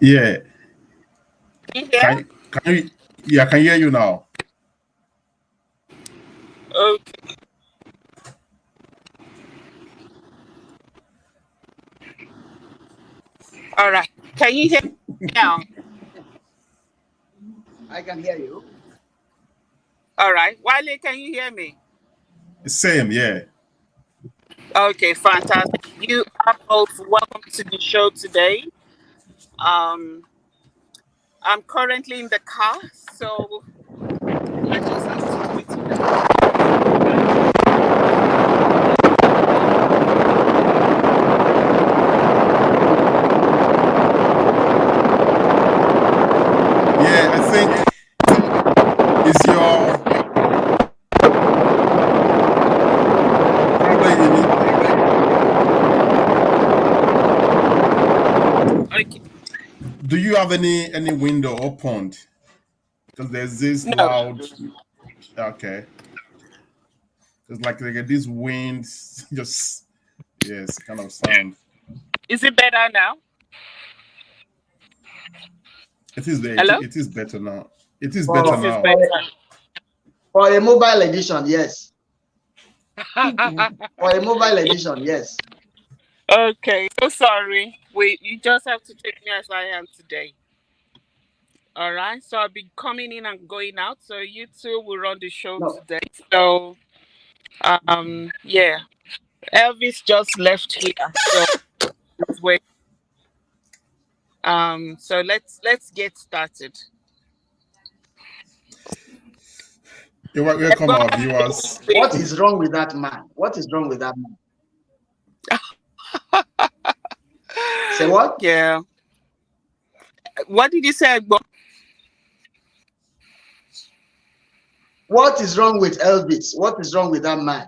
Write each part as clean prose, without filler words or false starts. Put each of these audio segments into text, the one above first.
Yeah. Can you hear? Can you? Yeah, I can hear you now. Okay. All right. Can you hear me now? I can hear you. All right. Wale, can you hear me? Same, yeah. Okay, fantastic. You are both welcome to the show today. Um, I'm currently in the car, so I just have to do it. Yeah, I think is your probably Okay. do you have any window opened? Because there's this No. loud. Okay. It's like this wind, just yes, kind of sound. Is it better now? It is there. Hello? It is better now. It is better This is now. better. For a mobile edition, yes. For a mobile edition, yes. Okay, so sorry. Wait, you just have to take me as I am today. All right, so I'll be coming in and going out. So you two will run the show today. So, yeah, Elvis just left here. So let's wait. So let's get started. You're welcome, our viewers. What is wrong with that man? What is wrong with that man? Say what? Yeah. What did you say, Agbo? What is wrong with Elvis? What is wrong with that man?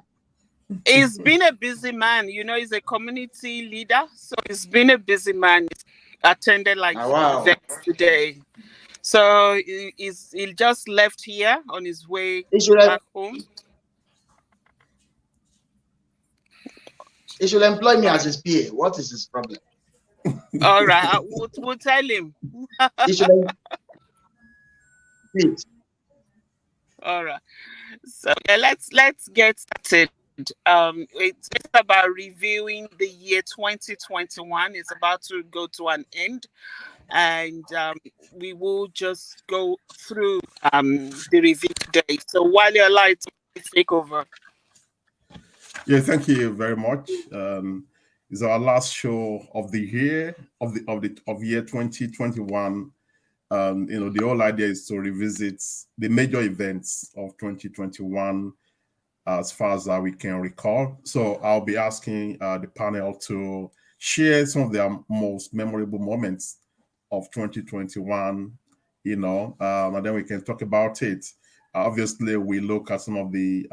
He's been a busy man. You know, he's a community leader. So he's been a busy man. He's attended like events today. So he just left here on his way back home. He should employ me as his PA. What is his problem? All right, we'll tell him. He should please. All right. So yeah, let's get started. It's about reviewing the year 2021. It's about to go to an end, and we will just go through the review today. So while you're live, take over. Yeah, thank you very much. It's our last show of the year of year 2021. The whole idea is to revisit the major events of 2021 as far as we can recall. So I'll be asking the panel to share some of their most memorable moments of 2021, and then we can talk about it. Obviously, we look at some of the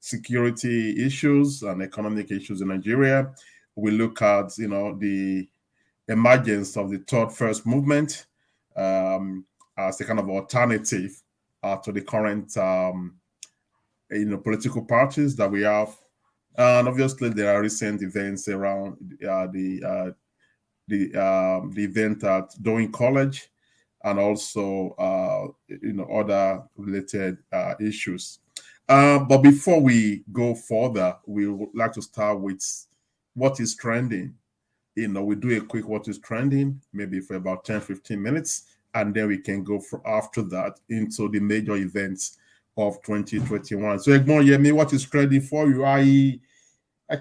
security issues and economic issues in Nigeria. We look at, the emergence of the third first movement as a kind of alternative to the current political parties that we have. And obviously there are recent events around the event at Doing College, and also other related issues. But before we go further, we would like to start with what is trending. We do a quick what is trending, maybe for about 10-15 minutes, and then we can go after that into the major events of 2021. So Egmont Yemi, what is trending for you? I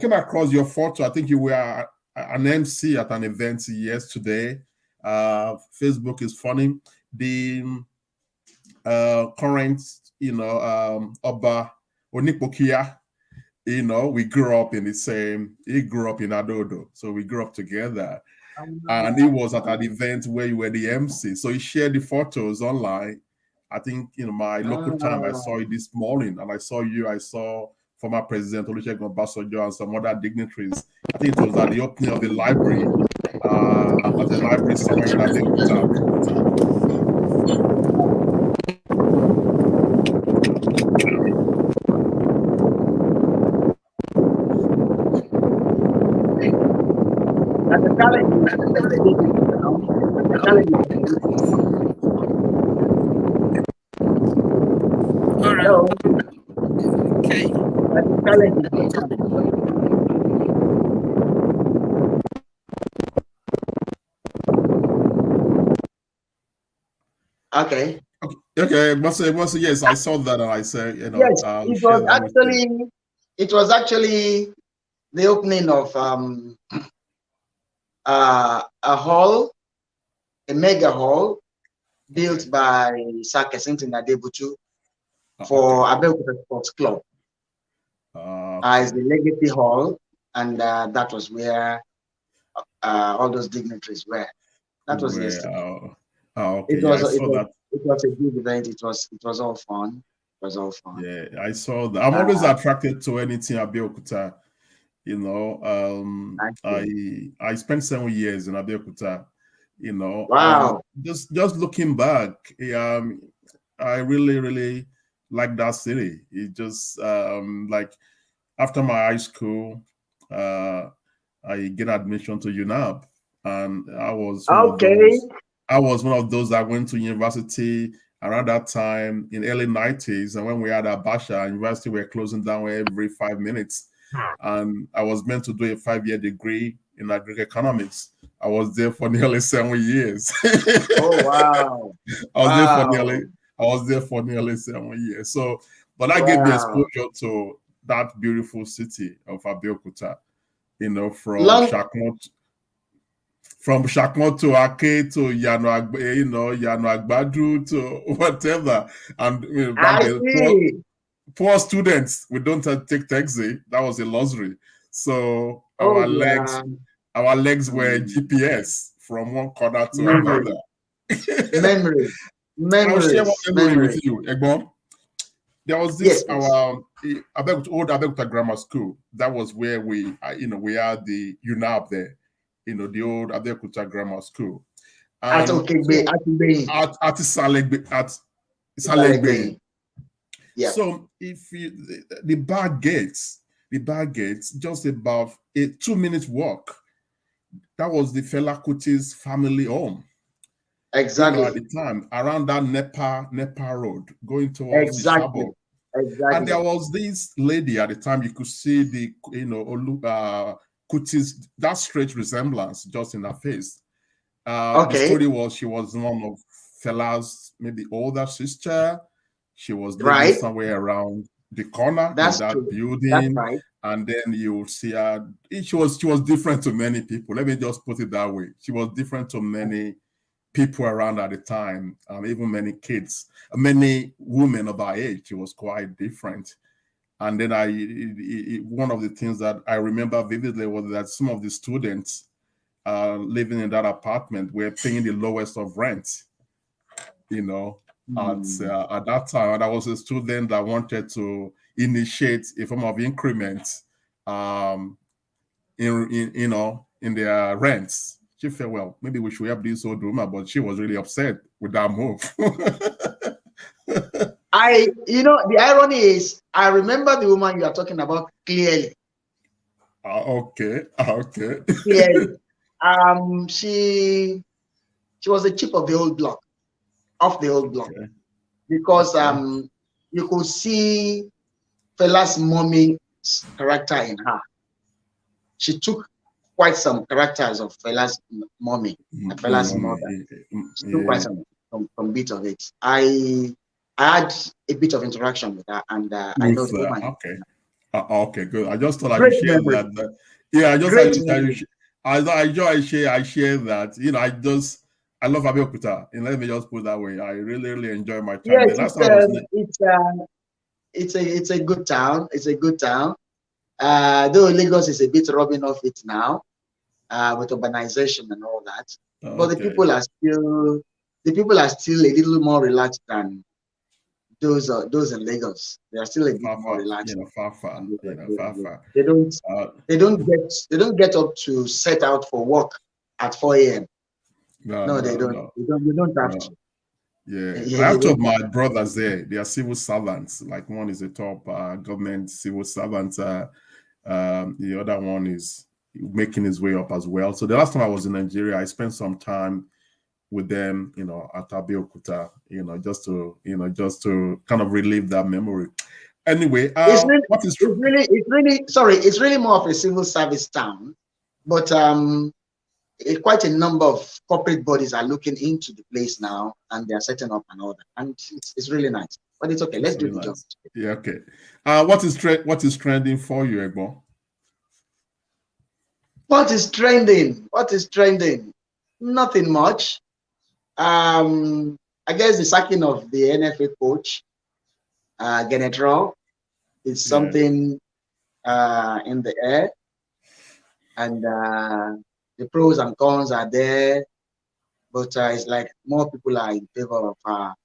came across your photo. I think you were an MC at an event yesterday. Facebook is funny. The current, Oba Onipokia, we grew up in the same, he grew up in Adodo. So we grew up together. And it was at an event where you were the MC. So he shared the photos online. I think, my local time, I saw it this morning, and I saw you, I saw former President Olusegun Obasanjo and some other dignitaries. I think it was at the opening of the library, at the library somewhere in Abeokuta. the challenge is All right. hello. Okay. But the challenge is okay. Okay, but yes, I saw that and I said, Yes, I'll it share was that with you. actually the opening of a hall, a mega hall built by Sakesint Adebutu for Abeokuta Sports Club. It's the Legacy Hall, and that was where all those dignitaries were. That was yesterday. Okay, I saw that. It was a good event. It was all fun. It was all fun. Yeah, I saw that. I'm always attracted to anything Abeokuta. I spent 7 years in Abeokuta. Wow. Just looking back, I really like that city. It just like after my high school, I get admission to UNAB, and I was one of those that went to university around that time in early 90s. And when we had Abacha, university were closing down every 5 minutes. And I was meant to do a 5-year degree in agricultural economics. I was there for nearly 7 years. Oh wow! I was there for nearly 7 years. So, but that gave me exposure to that beautiful city of Abeokuta. From Shakmo to Ake to Yano Agbadu to whatever. And back then, poor students, we don't take taxi. That was a luxury. So our legs were GPS from one corner to another. Memory. I'll share one memory with you, Egbon. There was this old Abeokuta Grammar School. That was where we had the UNAB there. The old Abeokuta Grammar School. At Salegbe. Yeah. So if the bar gates just about a 2-minute walk. That was the Fela Kuti's family home. Exactly. At the time, around that Nepa Road, going towards the Shabo. Exactly. And there was this lady at the time, you could see the Kuti's that straight resemblance just in her face. The story was she was one of Fela's maybe older sister. She was living somewhere around the corner in that building. That's right. And then you see her. She was different to many people. Let me just put it that way. She was different to many people around at the time, even many kids, many women of our age. She was quite different. And then one of the things that I remember vividly was that some of the students living in that apartment were paying the lowest of rent, at that time. And I was a student that wanted to initiate a form of increment in their rents. She felt, well, maybe we should help this old woman, but she was really upset with that move. The irony is, I remember the woman you are talking about clearly. Okay. Clearly. She was the chip of the old block, because you could see Fela's mommy's character in her. She took quite some characters of Fela's mommy, Fela's mother. She took quite some bit of it. I had a bit of interaction with her, and I know the woman. Okay, good. I just thought I should share that. Yeah, I share that. I love Abeokuta, and let me just put it that way. I really enjoy my time. Yes, it's a good town. It's a good town. Though Lagos is a bit rubbing off it now, with urbanization and all that. But the people are still a little more relaxed than those in Lagos. They are still a bit more relaxed. Far. They don't get up to set out for work at 4 a.m. No, they don't. They don't have to. Yeah, I have two of my brothers there. They are civil servants. Like one is a top government civil servant. The other one is making his way up as well. So the last time I was in Nigeria, I spent some time with them, at Abeokuta, just to kind of relive that memory. Anyway, it's really more of a civil service town, but quite a number of corporate bodies are looking into the place now, and they are setting up an order, and it's really nice. But it's okay. Let's do the job. Yeah. Okay. What is trending for you, Egbo? What is trending? What is trending? Nothing much. I guess the sacking of the NFA coach, Genetro, is something in the air, and the pros and cons are there, but it's like more people are in favor of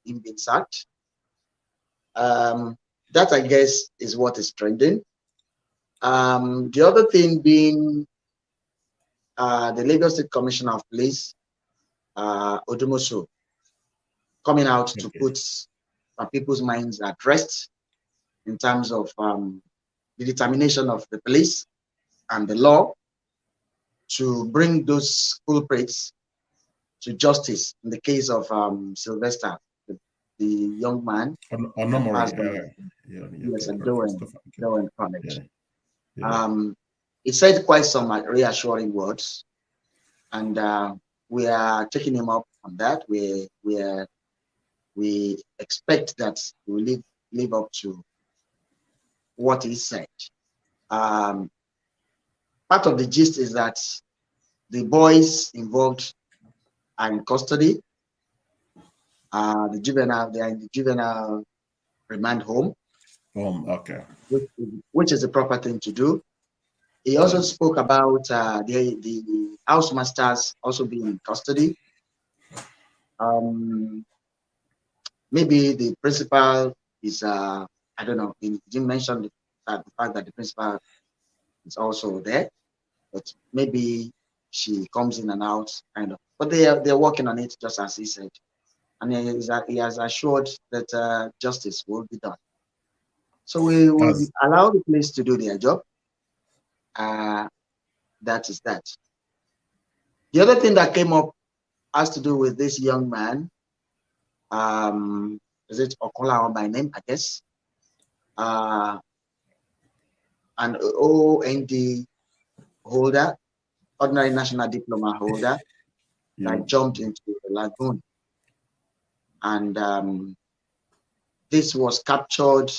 him being sacked. That, I guess, is what is trending. The other thing being the Lagos State Commissioner of Police, Odumosu, coming out to put people's minds at rest in terms of the determination of the police and the law to bring those culprits to justice in the case of Sylvester, the young man. Yes, and Doan College. He said quite some reassuring words, and we are taking him up on that. We expect that he will live up to what he said. Part of the gist is that the boys involved are in custody. They are in the juvenile remand home. Okay. Which is the proper thing to do. He also spoke about the house masters also being in custody. Maybe the principal is, I don't know, he didn't mention the fact that the principal is also there, but maybe she comes in and out, kind of. But they're working on it, just as he said. And he has assured that justice will be done. So we will allow the police to do their job. That is that. The other thing that came up has to do with this young man. Is it Okola by name, I guess? An OND holder, ordinary national diploma holder, that jumped into the lagoon. And this was captured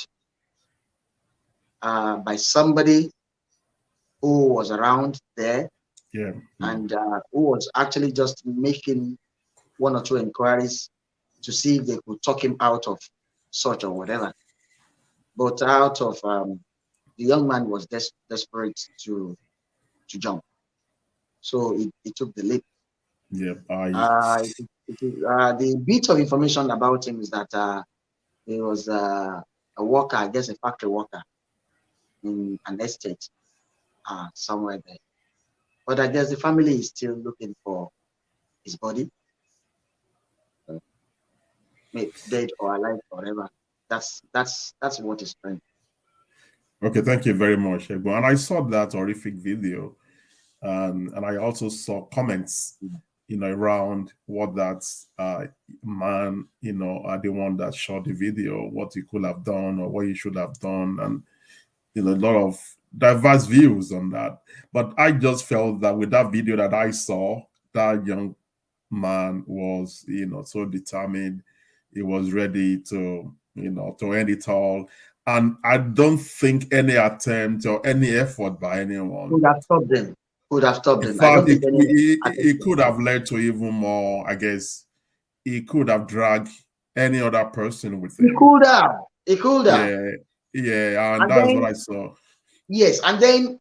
by somebody who was around there, and who was actually just making one or two inquiries to see if they could talk him out of such or whatever. But out of the young man was desperate to jump, so he took the leap. The bit of information about him is that he was a worker, I guess a factory worker in an estate somewhere there. But I guess the family is still looking for his body, maybe dead or alive, whatever. That's what is trending. Okay, thank you very much, Egbo. And I saw that horrific video, and I also saw comments, around what that man, the one that shot the video, what he could have done or what he should have done, and a lot of diverse views on that. But I just felt that with that video that I saw, that young man was, so determined. He was ready to, to end it all. And I don't think any attempt or any effort by anyone could have stopped them. In fact, it could have led to even more, I guess. He could have dragged any other person with him. He could have. Yeah, and that's what I saw. Yes, and then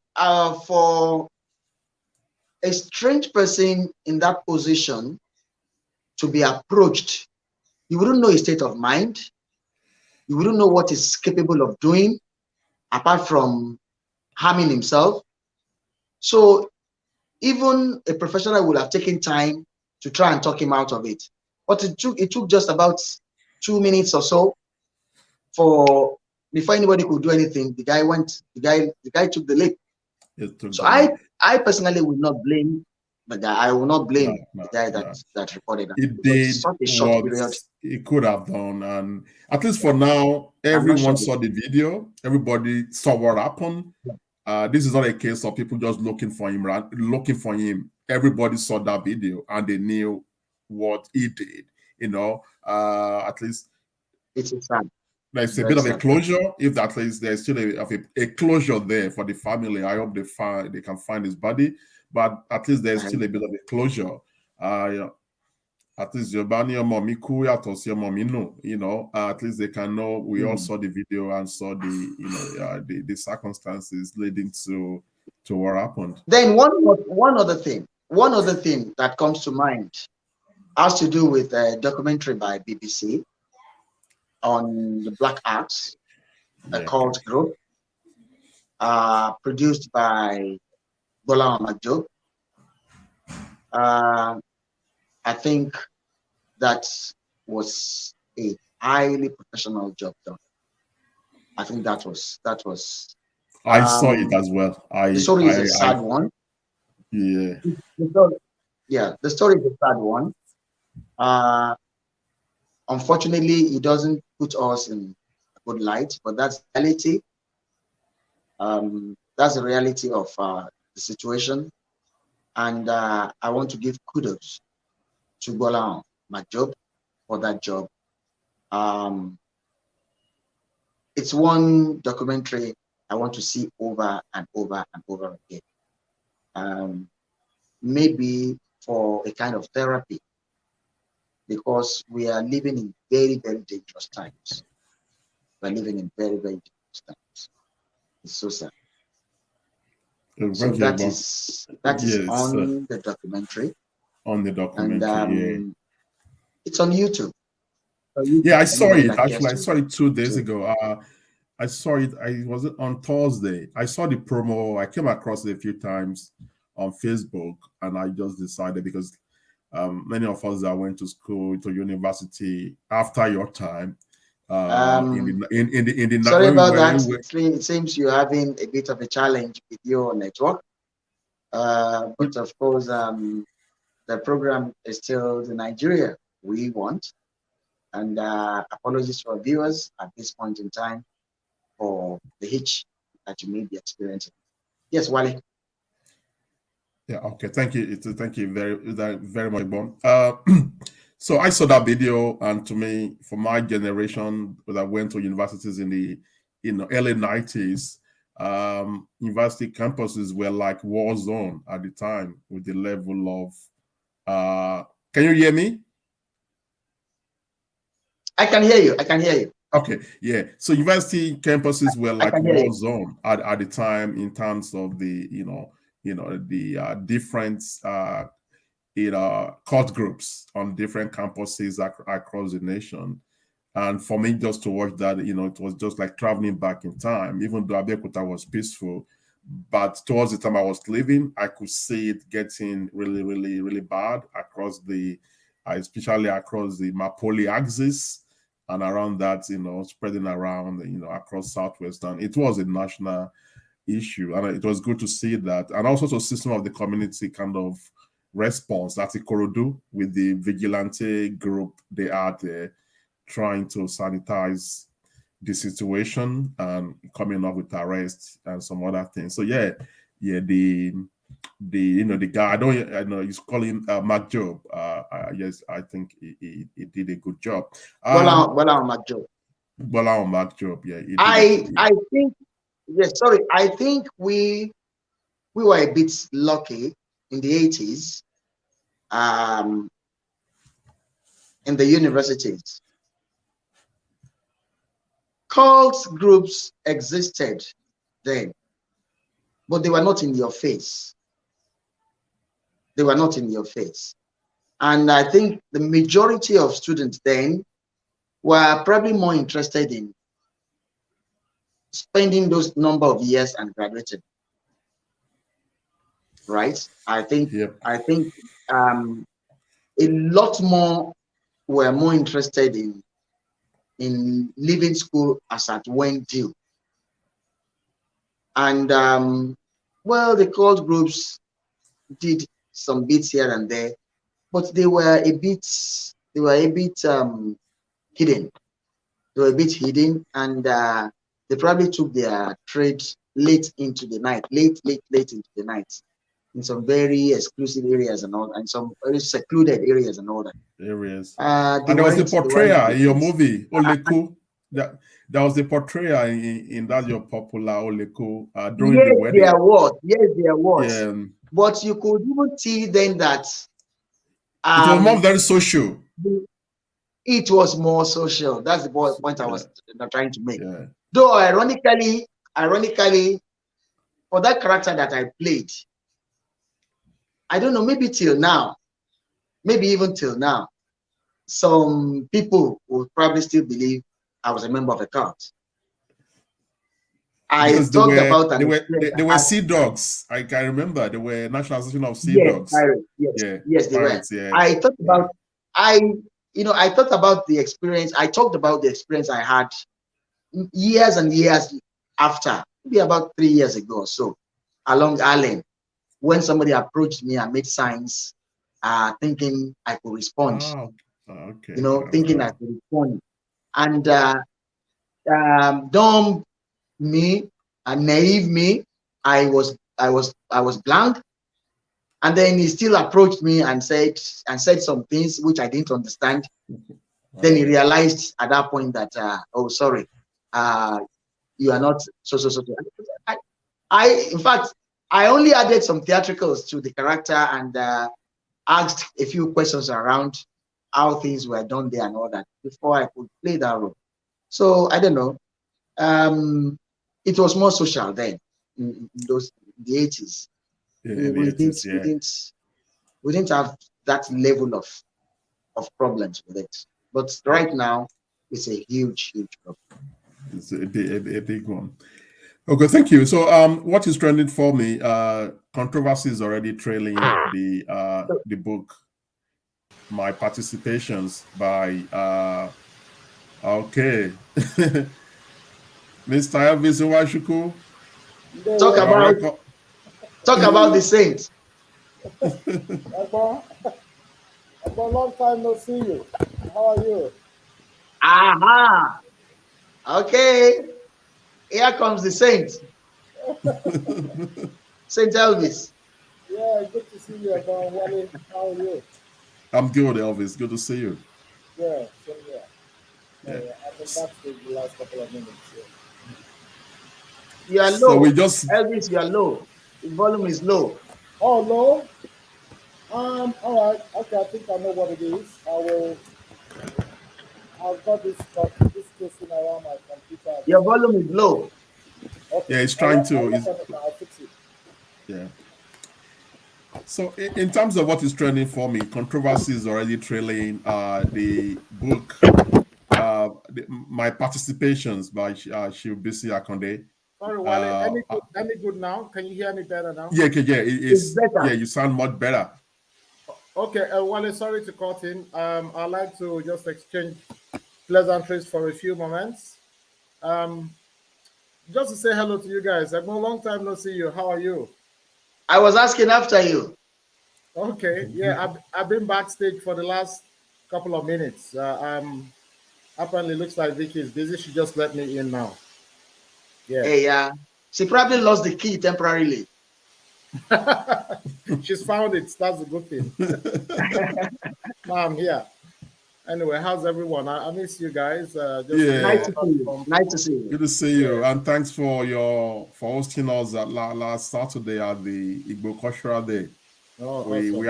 for a strange person in that position to be approached, you wouldn't know his state of mind. You wouldn't know what he's capable of doing, apart from harming himself. So even a professional would have taken time to try and talk him out of it. But it took just about 2 minutes or so before anybody could do anything. The guy took the leap. So I personally would not blame the guy. I will not blame No, the guy no. that reported that. It So did it's such a short what period. it could have done, and at least for now, I'm not everyone sure. saw the video. Everybody saw what happened. This is not a case of people just looking for him, right? Looking for him. Everybody saw that video and they knew what he did. You know, at least It's sad. there's a Very bit of a sad. closure. If at least there's still a closure there for the family, I hope they can find his body. But at least there's still a bit of a closure. Yeah, at least Giovanni or mommy cool mommy no, you know, at least they can know we all saw the video and saw the, you know, the circumstances leading to what happened. Then one other thing that comes to mind has to do with a documentary by BBC on the Black Arts, a cult group, produced by Bola Amajo. I think that was a highly professional job done. I think that was. I saw it as well. The story is a sad one. Yeah. The story is a sad one. Unfortunately, it doesn't put us in a good light, but that's reality. That's the reality of the situation. And I want to give kudos to Bola Majob for that job. It's one documentary I want to see over and over and over again. Maybe for a kind of therapy, because we are living in very, very dangerous times. We're living in very, very dangerous times. It's so sad. So that is on the documentary. On the documentary, and it's on YouTube. Yeah, I saw it actually. I saw it 2 days ago. I saw it. I was on Thursday. I saw the promo. I came across it a few times on Facebook, and I just decided because many of us that went to school, to university after your time, in the sorry about that. It seems you're having a bit of a challenge with your network, but of course, the program is still the Nigeria we want. And apologies to our viewers at this point in time for the hitch that you may be experiencing. Yes, Wale. Yeah, okay. Thank you. Thank you very much, Bon. So I saw that video, and to me, for my generation that went to universities in the early 90s, university campuses were like war zone at the time with the level of can you hear me? I can hear you. I can hear you. Okay, yeah. So university campuses were like war zone at the time in terms of the the different cult groups on different campuses across the nation. And for me, just to watch that, it was just like traveling back in time. Even though Abeokuta was peaceful, but towards the time I was living, I could see it getting really, really, really bad across especially across the Mapoli axis. And around that, spreading around, across Southwestern. It was a national issue. And it was good to see that. And also to see some of the community kind of response at Ikorodu with the vigilante group they had there trying to sanitize the situation and coming up with arrests and some other things. So the guy, I know he's calling Mark Job. Yes, I think he did a good job. Bola Mark Job. Bola Mark Job, yeah. I think, yes, sorry. I think we were a bit lucky in the 80s, in the universities. Cult groups existed then, but they were not in your face. They were not in your face. And I think the majority of students then were probably more interested in spending those number of years and graduating. Right? I think a lot more were more interested in leaving school as at when due. And well, the cult groups did some bits here and there, but they were a bit hidden. They were a bit hidden, and they probably took their trade late into the night, late into the night, in some very exclusive areas and all, and some very secluded areas and all that. Areas. And there was the portrayal in your movie, Oleku. There was the portrayal in that your popular Oleku during the wedding. There was. Yeah. But you could even see then that it was more very social. It was more social. That's the point I was trying to make. Yeah. Though ironically, for that character that I played, I don't know, maybe till now, maybe even till now, some people would probably still believe I was a member of a cult. I talked about that. They were sea dogs. I can remember they were National Association of Sea Dogs. Yes, they were. Yeah. I thought about the experience. I talked about the experience I had years and years after, maybe about 3 years ago or so, along Allen, when somebody approached me and made signs, thinking I could respond. Oh, okay. Thinking I could respond, and dumb me and naive me, I was blank, and then he still approached me and said some things which I didn't understand. Then he realized at that point that oh, sorry, you are not so. In fact, I only added some theatricals to the character and asked a few questions around how things were done there and all that before I could play that role. So I don't know. It was more social then in the 80s. We didn't have that level of problems with it. But right now, it's a huge problem. It's a big one. Okay, thank you. So what is trending for me? Controversy is already trailing the book. My participations by okay. Mr. Elvis Nwachukwu. Talk about the saints. Ebo, long time no see you. How are you? Aha. Okay. Here comes the saint. Saint Elvis. Yeah, good to see you, Ebo. Wale, how are you? I'm good, Elvis. Good to see you. Yeah, same here. Yeah. I've been backstage the last couple of minutes. Yeah. You are low. So we just Elvis, you are low. The volume is low. Oh, low? All right. Okay, I think I know what it is. I've got this casing around my computer. Your volume is low. Okay. Yeah, it's trying to. I'll fix it. Yeah. So in terms of what is trending for me, controversy is already trailing the book, my participations by Shibisi Akonde. Sorry, Wale, any good now? Can you hear me better now? Yeah, it's better. Yeah, you sound much better. Okay, Wale, sorry to cut in. I'd like to just exchange pleasantries for a few moments. Just to say hello to you guys. I've been a long time no see you. How are you? I was asking after you. Okay, yeah, I've been backstage for the last couple of minutes. Apparently, looks like Vicky is busy. She just let me in now. Yeah. Hey, she probably lost the key temporarily. She's found it. That's a good thing. Now I'm here. Anyway, how's everyone? I miss you guys. Nice to see you. Nice to see you. Good to see you, and thanks for hosting us last Saturday at the Igbo Cultural Day. Oh, we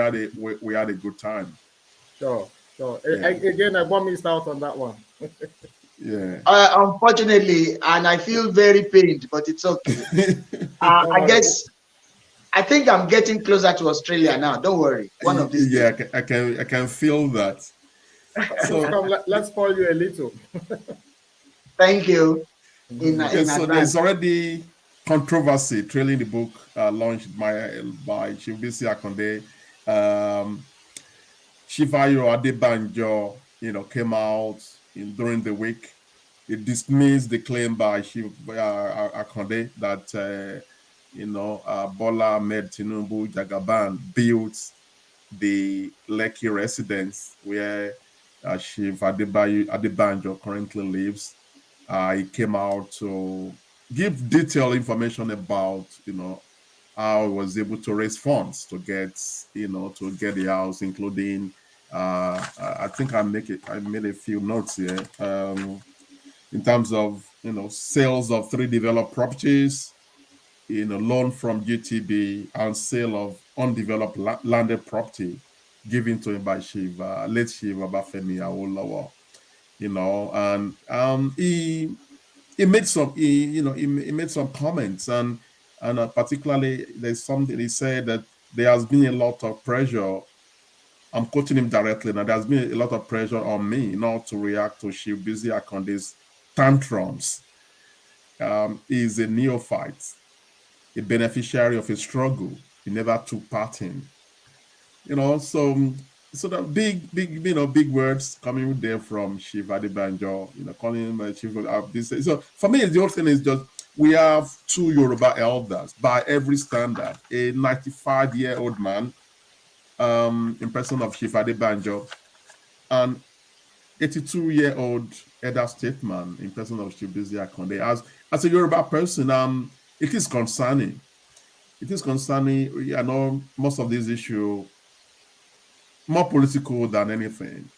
had a good time. Sure. Yeah. Again, I missed out on that one. Yeah. Unfortunately, and I feel very pained, but it's okay. I think I'm getting closer to Australia now. Don't worry. One of these days. I can feel that. So come, let's spoil you a little. Thank you. So there's already controversy trailing the book launched by Shibisi Akonde. Shivayo Adebanjo, came out during the week. It dismissed the claim by Akonde that Bola Ahmed Tinubu Jagaban built the Lekki residence where Chief Adebanjo currently lives. He came out to give detailed information about, how he was able to raise funds to get, the house, including, I think I made a few notes here, in terms of, sales of 3 developed properties, loan from GTB, and sale of undeveloped landed property given to him by late Chief Obafemi Awolowo, and he made some he made some comments, and particularly there's something he said that there has been a lot of pressure. I'm quoting him directly now. There's been a lot of pressure on me not to react to Chief Bisi Akonde's tantrums. He's a neophyte, a beneficiary of a struggle he never took part in. So that big words coming there from Chief Adebanjo, calling him Chief of this. So for me, the whole thing is just, we have 2 Yoruba elders by every standard, a 95-year-old man, in person of Chief Adebanjo, and 82-year-old elder statesman in person of Chief Bisi Akonde. As a Yoruba person, it is concerning. It is concerning. I know most of these issues more political than anything,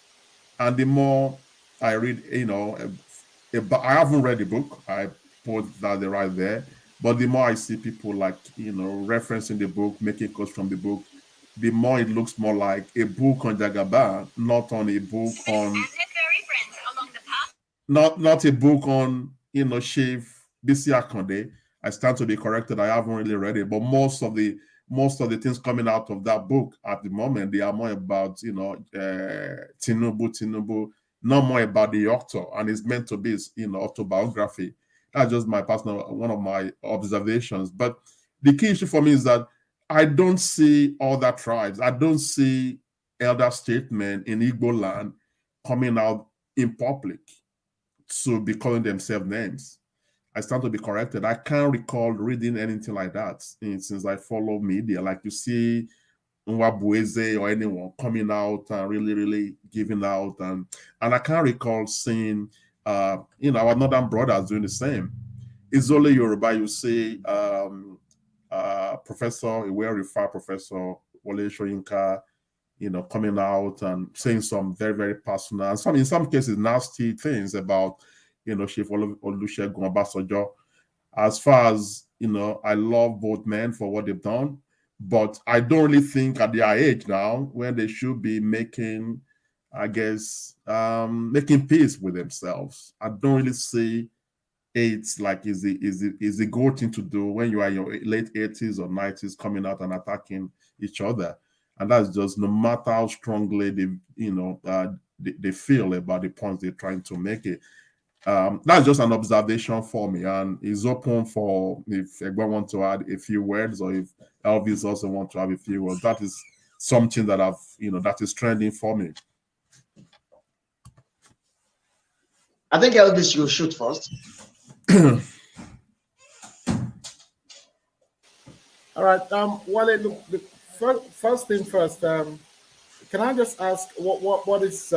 and the more I read, I haven't read the book. I put that right there, but the more I see people referencing the book, making quotes from the book, the more it looks more like a book on Jagaban, not on a book on, not a book on, Chief Bisi Akonde. I stand to be corrected. I haven't really read it, but most of the things coming out of that book at the moment, they are more about, Tinubu, not more about the author, and it's meant to be, autobiography. That's just one of my observations. But the key issue for me is that I don't see other tribes. I don't see elder statesmen in Igbo land coming out in public to be calling themselves names. I stand to be corrected. I can't recall reading anything like that since I follow media. Like you see Nwabueze or anyone coming out and really giving out, and I can't recall seeing our northern brothers doing the same. It's only Yoruba. You see Professor, a well-referred Professor Wole Soyinka, coming out and saying some very, very personal, and in some cases nasty things about Chief Olusegun Obasanjo. As far as I love both men for what they've done, but I don't really think at their age now, when they should be making, I guess, making peace with themselves. I don't really see it's like is a good thing to do when you are in your late 80s or 90s, coming out and attacking each other. And that's just, no matter how strongly they feel about the points they're trying to make it. That's just an observation for me, and it's open for if anyone wants to add a few words, or if Elvis also wants to have a few words. That is something that that is trending for me. I think Elvis, you shoot first. All right. Wale, look, first thing first. Can I just ask what is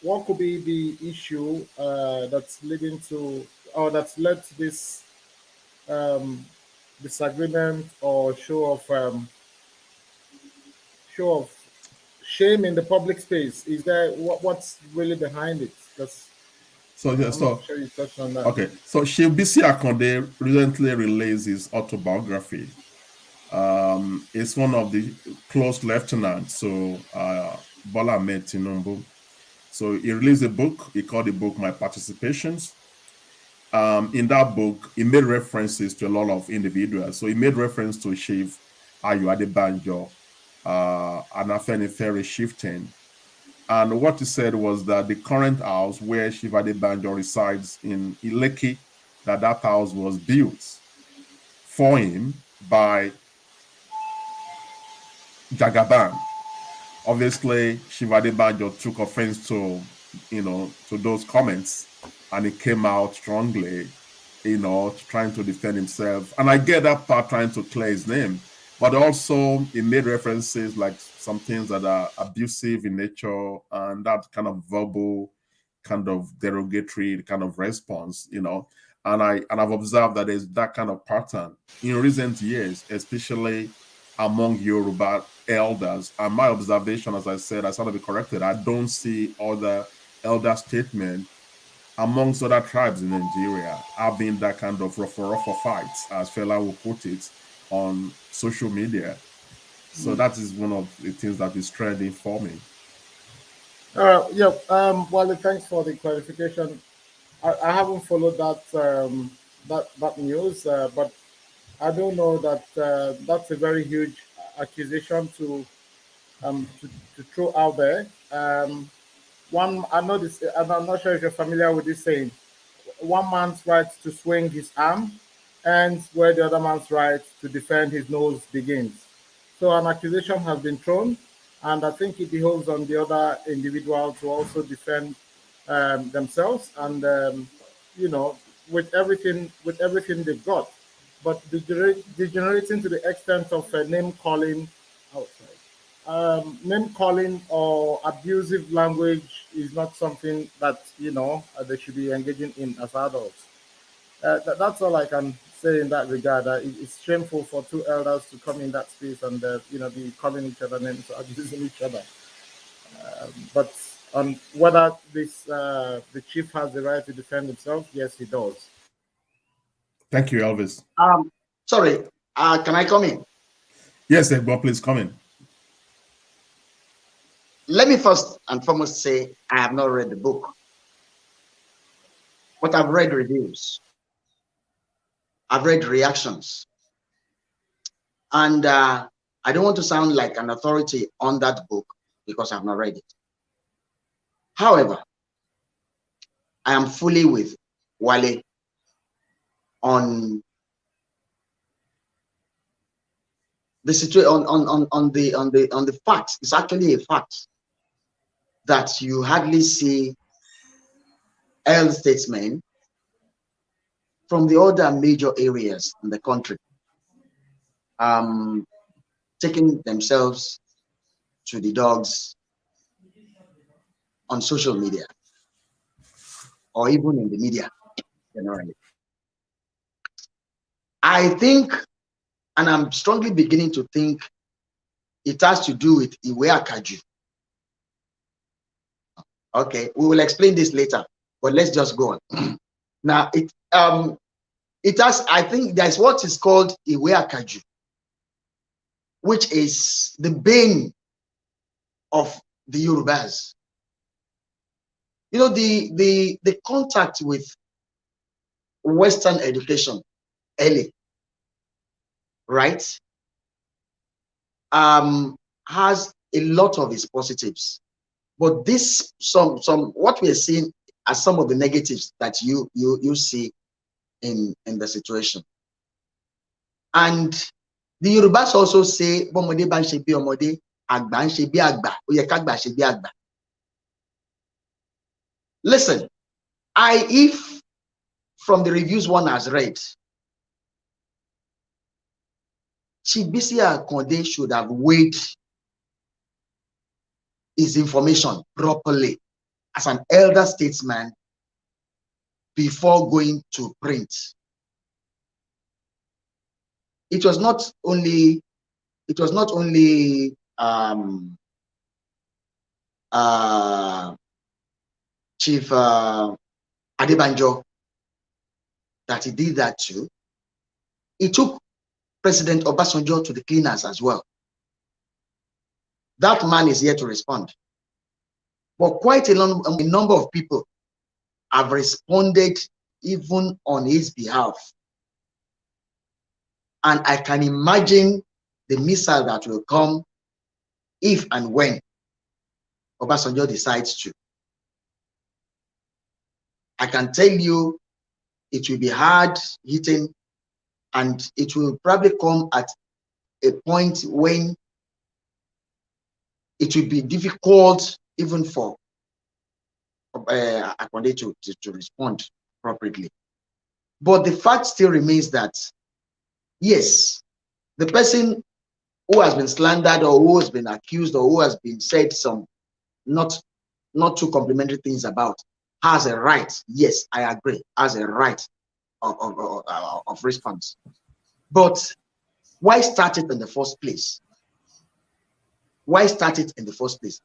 what could be the issue that's leading to, or that's led to this disagreement or show of shame in the public space? Is there what's really behind it? So yeah, I'm sure you touched on that. Okay, so Chief Bisi Akonde recently released his autobiography. It's one of the close lieutenants to Bola Ahmed Tinubu. So he released a book. He called the book "My Participations." In that book, he made references to a lot of individuals. So he made reference to Chief Ayo Adebanjo, and Afenifere chieftain. And what he said was that the current house where Chief Adebanjo resides in Lekki, that house was built for him by Jagaban. Obviously, Chief Adebanjo took offense to those comments, and he came out strongly trying to defend himself. And I get that part, trying to clear his name. But also, he made references like some things that are abusive in nature, and that kind of verbal, kind of derogatory kind of response, And I've observed that there's that kind of pattern in recent years, especially among Yoruba elders. And my observation, as I said, I sort of be corrected. I don't see other elder statements amongst other tribes in Nigeria having that kind of rougher fights, as Fela will put it, on social media. So that is one of the things that is trending for me. Yeah. Well, thanks for the clarification. I haven't followed that news, but I don't know that that's a very huge accusation to throw out there. One, I know this. I'm not sure if you're familiar with this saying: "One man's right to swing his arm ends where the other man's right to defend his nose begins." So an accusation has been thrown, and I think it behoves on the other individual to also defend themselves, and with everything they've got. But degenerating to the extent of name calling, name calling or abusive language is not something that they should be engaging in as adults. That's all I can say in that regard. It's shameful for two elders to come in that space and be calling each other names or abusing each other. But on whether the chief has the right to defend himself, yes, he does. Thank you, Elvis. Sorry, can I come in? Yes, Egbo, please come in. Let me first and foremost say I have not read the book, but I've read reviews. I've read reactions. And I don't want to sound like an authority on that book because I've not read it. However, I am fully with Wale on the situation, on the fact. It's actually a fact that you hardly see elder statesmen from the other major areas in the country taking themselves to the dogs on social media or even in the media generally. I think, and I'm strongly beginning to think, it has to do with Iwe Akaju. Okay, we will explain this later, but let's just go on. Now, it has, I think there's what is called Iwe Akaju, which is the bane of the Yorubas. You know, the contact with Western education early, right, has a lot of its positives, but this what we are seeing are some of the negatives that you see in the situation. And the Yorubas also say, "Bomode ban se bi omode, agba se bi agba, o ye kagba se bi agba." Listen, if from the reviews one has read, Chibisi Akonde should have weighed his information properly as an elder statesman before going to print. It was not only Chief Adebanjo that he did that too. He took President Obasanjo to the cleaners as well. That man is here to respond. But quite a number of people have responded even on his behalf. And I can imagine the missile that will come if and when Obasanjo decides to. I can tell you it will be hard hitting, and it will probably come at a point when it will be difficult even for Akonde to respond appropriately. But the fact still remains that, yes, the person who has been slandered or who has been accused or who has been said some not too complimentary things about has a right, yes, I agree, has a right of response. But why start it in the first place? Why start it in the first place?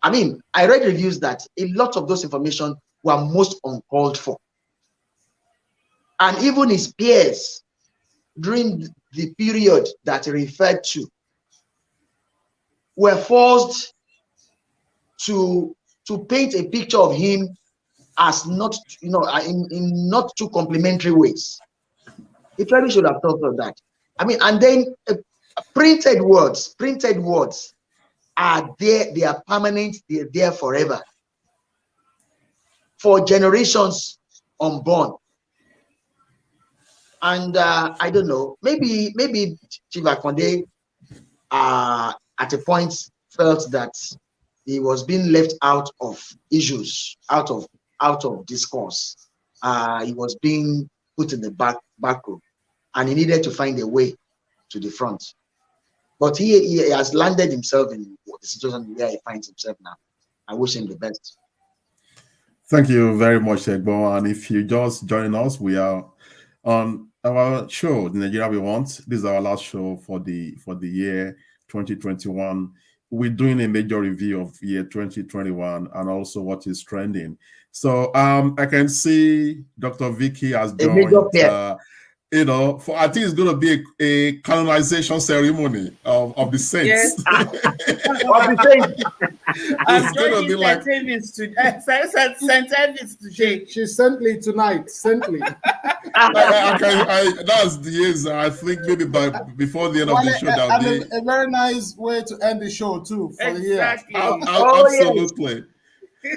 I mean, I read reviews that a lot of those information were most uncalled for. And even his peers during the period that he referred to were forced to paint a picture of him as not, in not too complimentary ways. He probably should have thought of that. I mean, and then printed words are there, they are permanent, they're there forever. For generations unborn. And I don't know, maybe Chief Akonde at a point felt that he was being left out of issues, out of discourse. He was being put in the back row, and he needed to find a way to the front. But he has landed himself in the situation where he finds himself now. I wish him the best. Thank you very much, Egbo. And if you just join us, we are on our show, The Nigeria We Want. This is our last show for the year 2021. We're doing a major review of year 2021 and also what is trending. So I can see Dr. Vicky has joined. I think it's going to be a canonization ceremony of the saints. Yes. It's going to be like St. Elvis today. She's saintly tonight. Saintly. That's the years. I think maybe before the end of the show, that'll be a very nice way to end the show too for the year. Absolutely.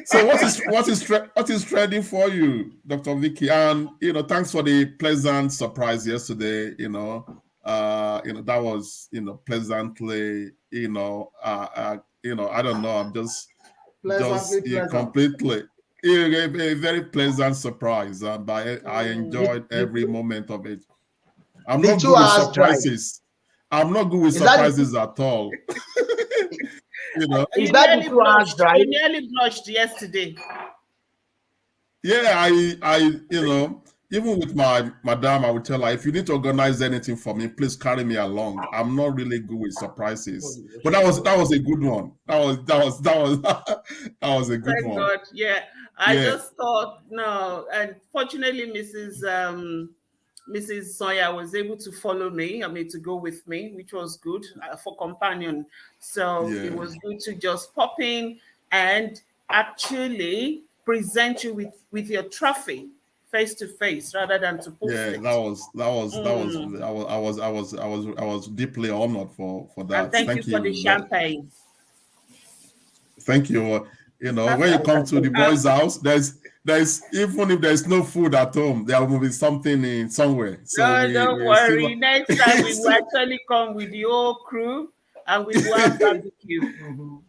So what is trending for you, Dr. Vicky? And thanks for the pleasant surprise yesterday. That was pleasantly. I don't know. I'm just completely a very pleasant surprise, and I enjoyed every moment of it. I'm not good with surprises. I'm not good with surprises at all. You nearly blushed yesterday. Yeah, I even with my madam, I would tell her, if you need to organize anything for me, please carry me along. I'm not really good with surprises, but that was a good one. That was a good Thank one. God. Yeah, I just thought no, and fortunately, Mrs. Sonia was able to follow me. To go with me, which was good for companion. So it was good to just pop in and actually present you with your trophy face to face rather than to post it. I was deeply honored for that. And thank you for the champagne. Thank you. When you come to the boys' house, there's even if there's no food at home, there will be something in somewhere. So don't worry. Next time we will actually come with the whole crew and we will have barbecue.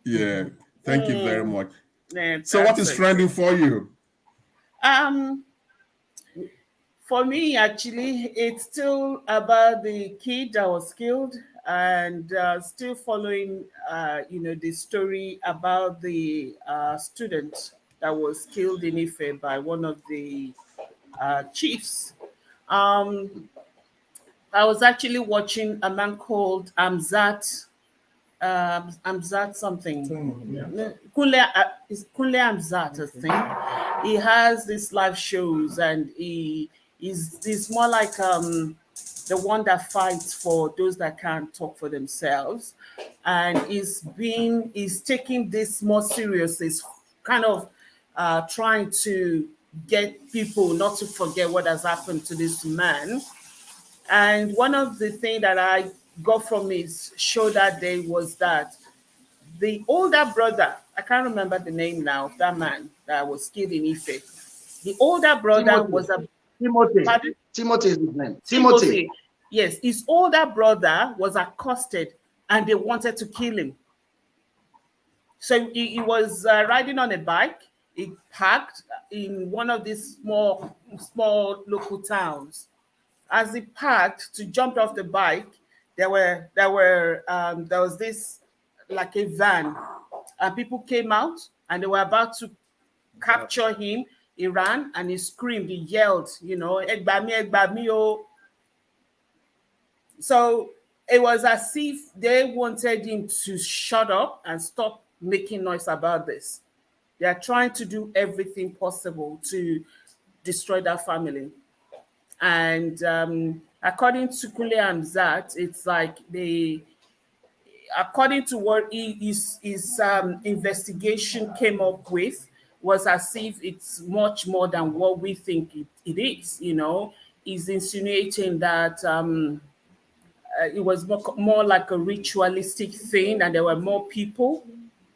Yeah. Thank you very much. Yeah, so what is trending for you? For me, actually, it's still about the kid that was killed, and still following, the story about the student that was killed in Ife by one of the chiefs. I was actually watching a man called Amzat something. Kunle Amzat, I think. He has these live shows, and he's more like the one that fights for those that can't talk for themselves, and he's taking this more serious. He's kind of trying to get people not to forget what has happened to this man. And one of the things that I got from his show that day was that the older brother, I can't remember the name now of that man that was killed in Ife. The older brother was a Timothy. Pardon? Timothy is his name. Timothy. Yes, his older brother was accosted and they wanted to kill him. So he was riding on a bike He parked in one of these small local towns. As he parked to jump off the bike, there was this like a van, and people came out and they were about to capture him. He ran and he screamed, he yelled, "Egba mi, oh." So it was as if they wanted him to shut up and stop making noise about this. They are trying to do everything possible to destroy that family. And according to Kule and Zat, it's like according to what his investigation came up with, was as if it's much more than what we think it is. He's insinuating that it was more like a ritualistic thing, and there were more people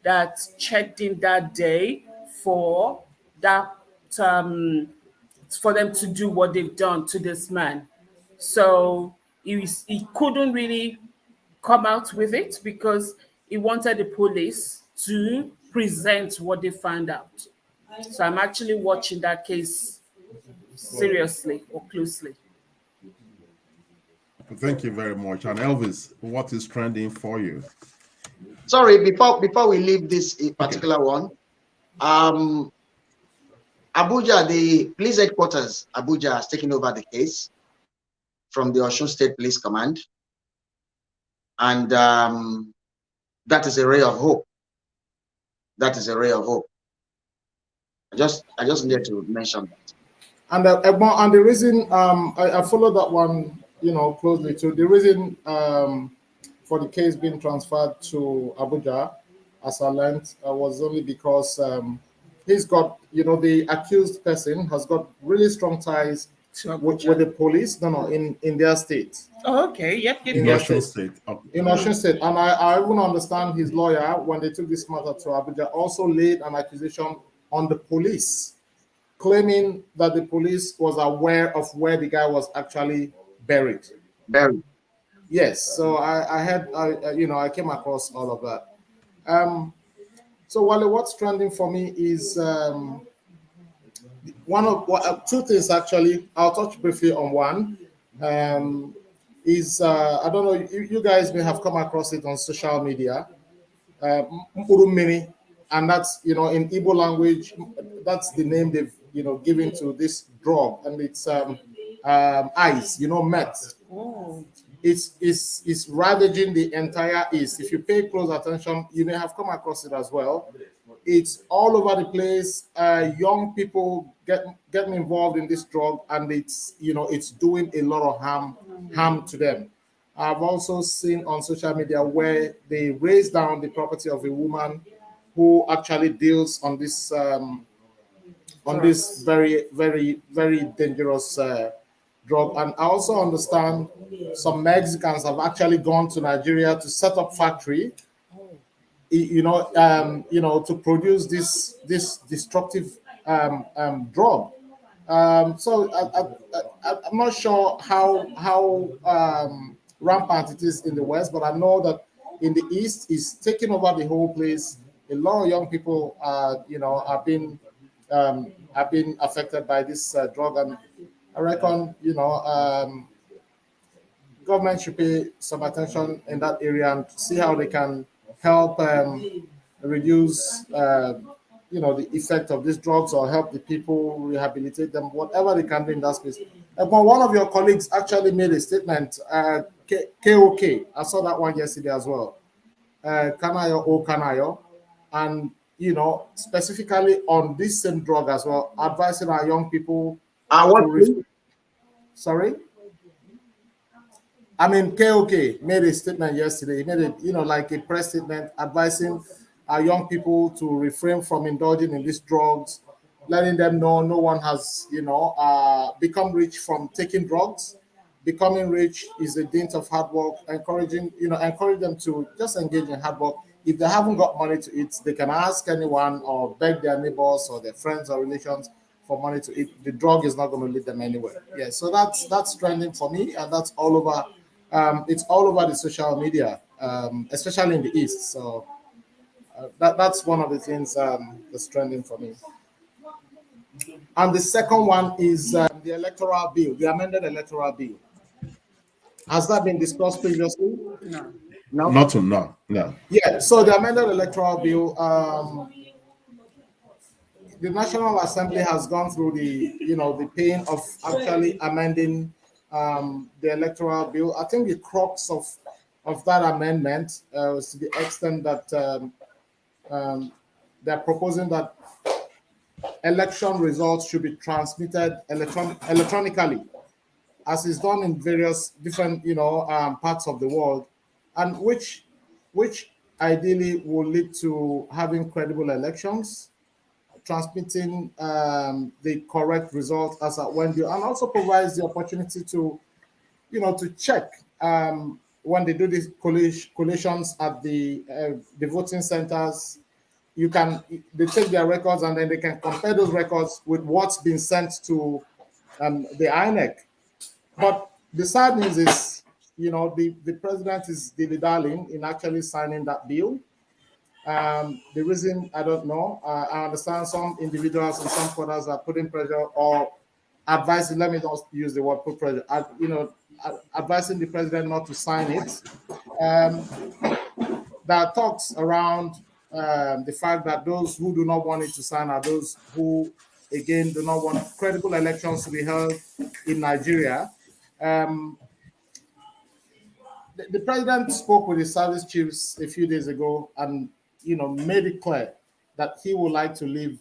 that checked in that day for that for them to do what they've done to this man. So he couldn't really come out with it because he wanted the police to present what they found out. So I'm actually watching that case seriously or closely. Thank you very much. And Elvis, what is trending for you? Sorry, before we leave this particular one, Abuja, the police headquarters, Abuja has taken over the case from the Osun State Police Command. And that is a ray of hope. That is a ray of hope. I just needed to mention that. And the reason I followed that one, closely too. The reason for the case being transferred to Abuja, as I learned, was only because he's got, the accused person has got really strong ties with the police. In their state. Oh, okay. Yep. In Osun State. Okay. In Osun State. And I even understand his lawyer, when they took this matter to Abuja, also laid an accusation on the police, claiming that the police was aware of where the guy was actually buried. Yes. So I came across all of that. So Wale, what's trending for me is two things actually. I'll touch briefly on one. Is I don't know, you guys may have come across it on social media. Mkpuru, and that's in Igbo language, that's the name they've given to this drug, and it's ice, meth. Oh. It's ravaging the entire East. If you pay close attention, you may have come across it as well. It's all over the place. Young people getting involved in this drug, and it's doing a lot of harm to them. I've also seen on social media where they raise down the property of a woman who actually deals on this very, very, very dangerous drug. And I also understand some Mexicans have actually gone to Nigeria to set up factory, to produce this destructive drug. So I'm not sure how rampant it is in the West, but I know that in the East, it's taking over the whole place. A lot of young people, have been affected by this drug, and I reckon, government should pay some attention in that area and see how they can help reduce, the effect of these drugs, or help the people, rehabilitate them, whatever they can do in that space. But one of your colleagues actually made a statement, KOK. I saw that one yesterday as well. Kanayo O Kanayo, and specifically on this same drug as well, advising our young people. Sorry? I mean, KOK made a statement yesterday. He made it, like a press statement advising our young people to refrain from indulging in these drugs, letting them know no one has, become rich from taking drugs. Becoming rich is a dint of hard work. Encourage them to just engage in hard work. If they haven't got money to eat, they can ask anyone or beg their neighbors or their friends or relations for money to eat. The drug is not going to lead them anywhere. Yeah, so that's trending for me, and that's all over. It's all over the social media, especially in the East. So that's one of the things that's trending for me. And the second one is the electoral bill, the amended electoral bill. Has that been discussed previously? No. No. Not to no, no. Yeah. So the amended electoral bill, the National Assembly has gone through the pain of actually amending the electoral bill. I think the crux of that amendment was to the extent that they're proposing that election results should be transmitted electronically, as is done in various different parts of the world, and which ideally will lead to having credible elections, transmitting the correct result as at when due, and also provides the opportunity to check when they do these collations at the voting centers. They take their records and then they can compare those records with what's been sent to the INEC. But the sad news is, the president is dilly-dallying in actually signing that bill. The reason, I don't know. I understand some individuals and some quarters are putting pressure or advising, let me not use the word put pressure, advising the president not to sign it. There are talks around the fact that those who do not want it to sign are those who, again, do not want credible elections to be held in Nigeria. The president spoke with the service chiefs a few days ago and made it clear that he would like to live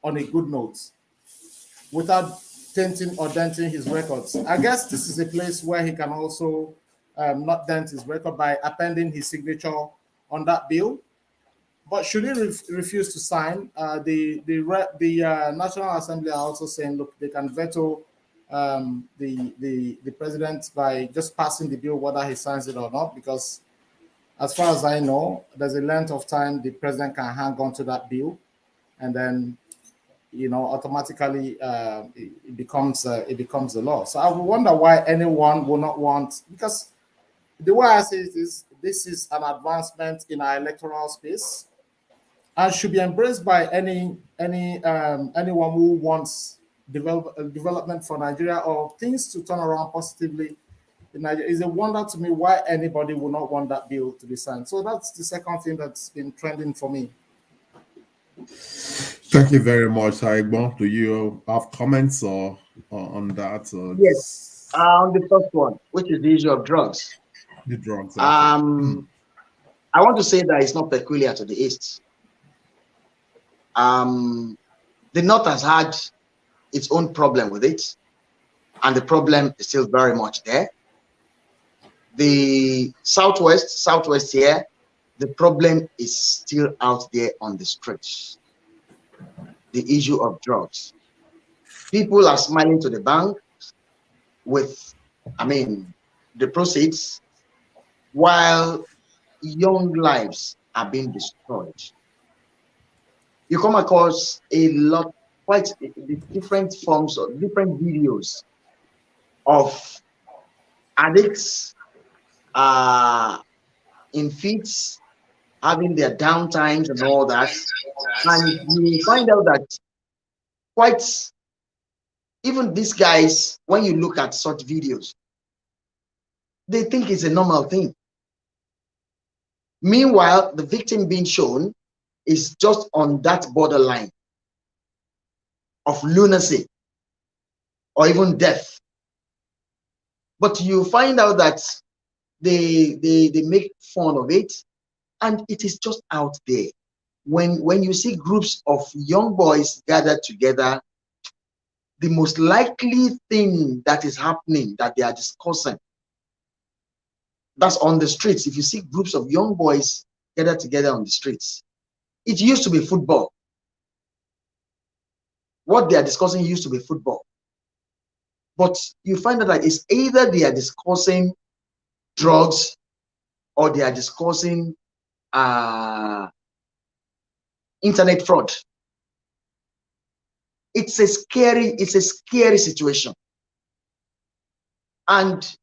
on a good note without tainting or denting his records. I guess this is a place where he can also not dent his record by appending his signature on that bill. But should he refuse to sign, the National Assembly are also saying, look, they can veto the president by just passing the bill, whether he signs it or not, because as far as I know, there's a length of time the president can hang on to that bill, and then automatically it becomes a law. So I wonder why anyone will not want, because the way I see it is, this is an advancement in our electoral space and should be embraced by anyone who wants development for Nigeria or things to turn around positively in Nigeria. It's a wonder to me why anybody would not want that bill to be signed. So that's the second thing that's been trending for me. Thank you very much, Aigbon. Do you have comments on that? Or yes. On the first one, which is the issue of drugs. The drugs. Okay. I want to say that it's not peculiar to the East. The North has had its own problem with it, and the problem is still very much there. The Southwest here, the problem is still out there on the streets. The issue of drugs. People are smiling to the bank with, the proceeds, while young lives are being destroyed. You come across a lot, quite different forms of different videos of addicts in fits, having their downtimes and all that. And you find out that even these guys, when you look at such videos, they think it's a normal thing. Meanwhile, the victim being shown is just on that borderline of lunacy or even death. But you find out that they make fun of it, and it is just out there. When you see groups of young boys gathered together, the most likely thing that is happening that they are discussing, that's on the streets. If you see groups of young boys gathered together on the streets, it used to be football. What they are discussing used to be football. But you find out that it's either they are discussing drugs or they are discussing internet fraud. It's a scary situation. And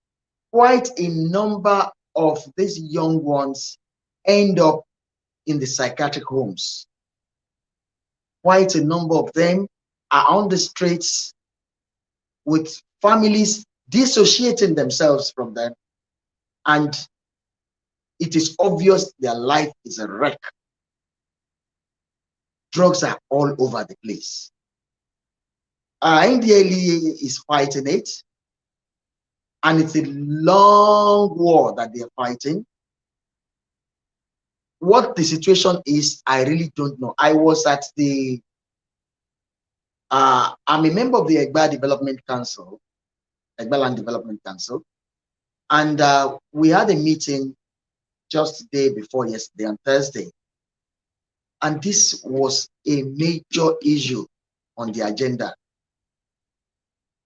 quite a number of these young ones end up in the psychiatric homes. quite a number of them are on the streets with families dissociating themselves from them, and it is obvious their life is a wreck. Drugs are all over the place. NDLEA is fighting it, and it's a long war that they're fighting. What the situation is, I really don't know. I was at the, I'm a member of the Egba Development Council, Egba Land Development Council, and we had a meeting just the day before yesterday, on Thursday, and this was a major issue on the agenda,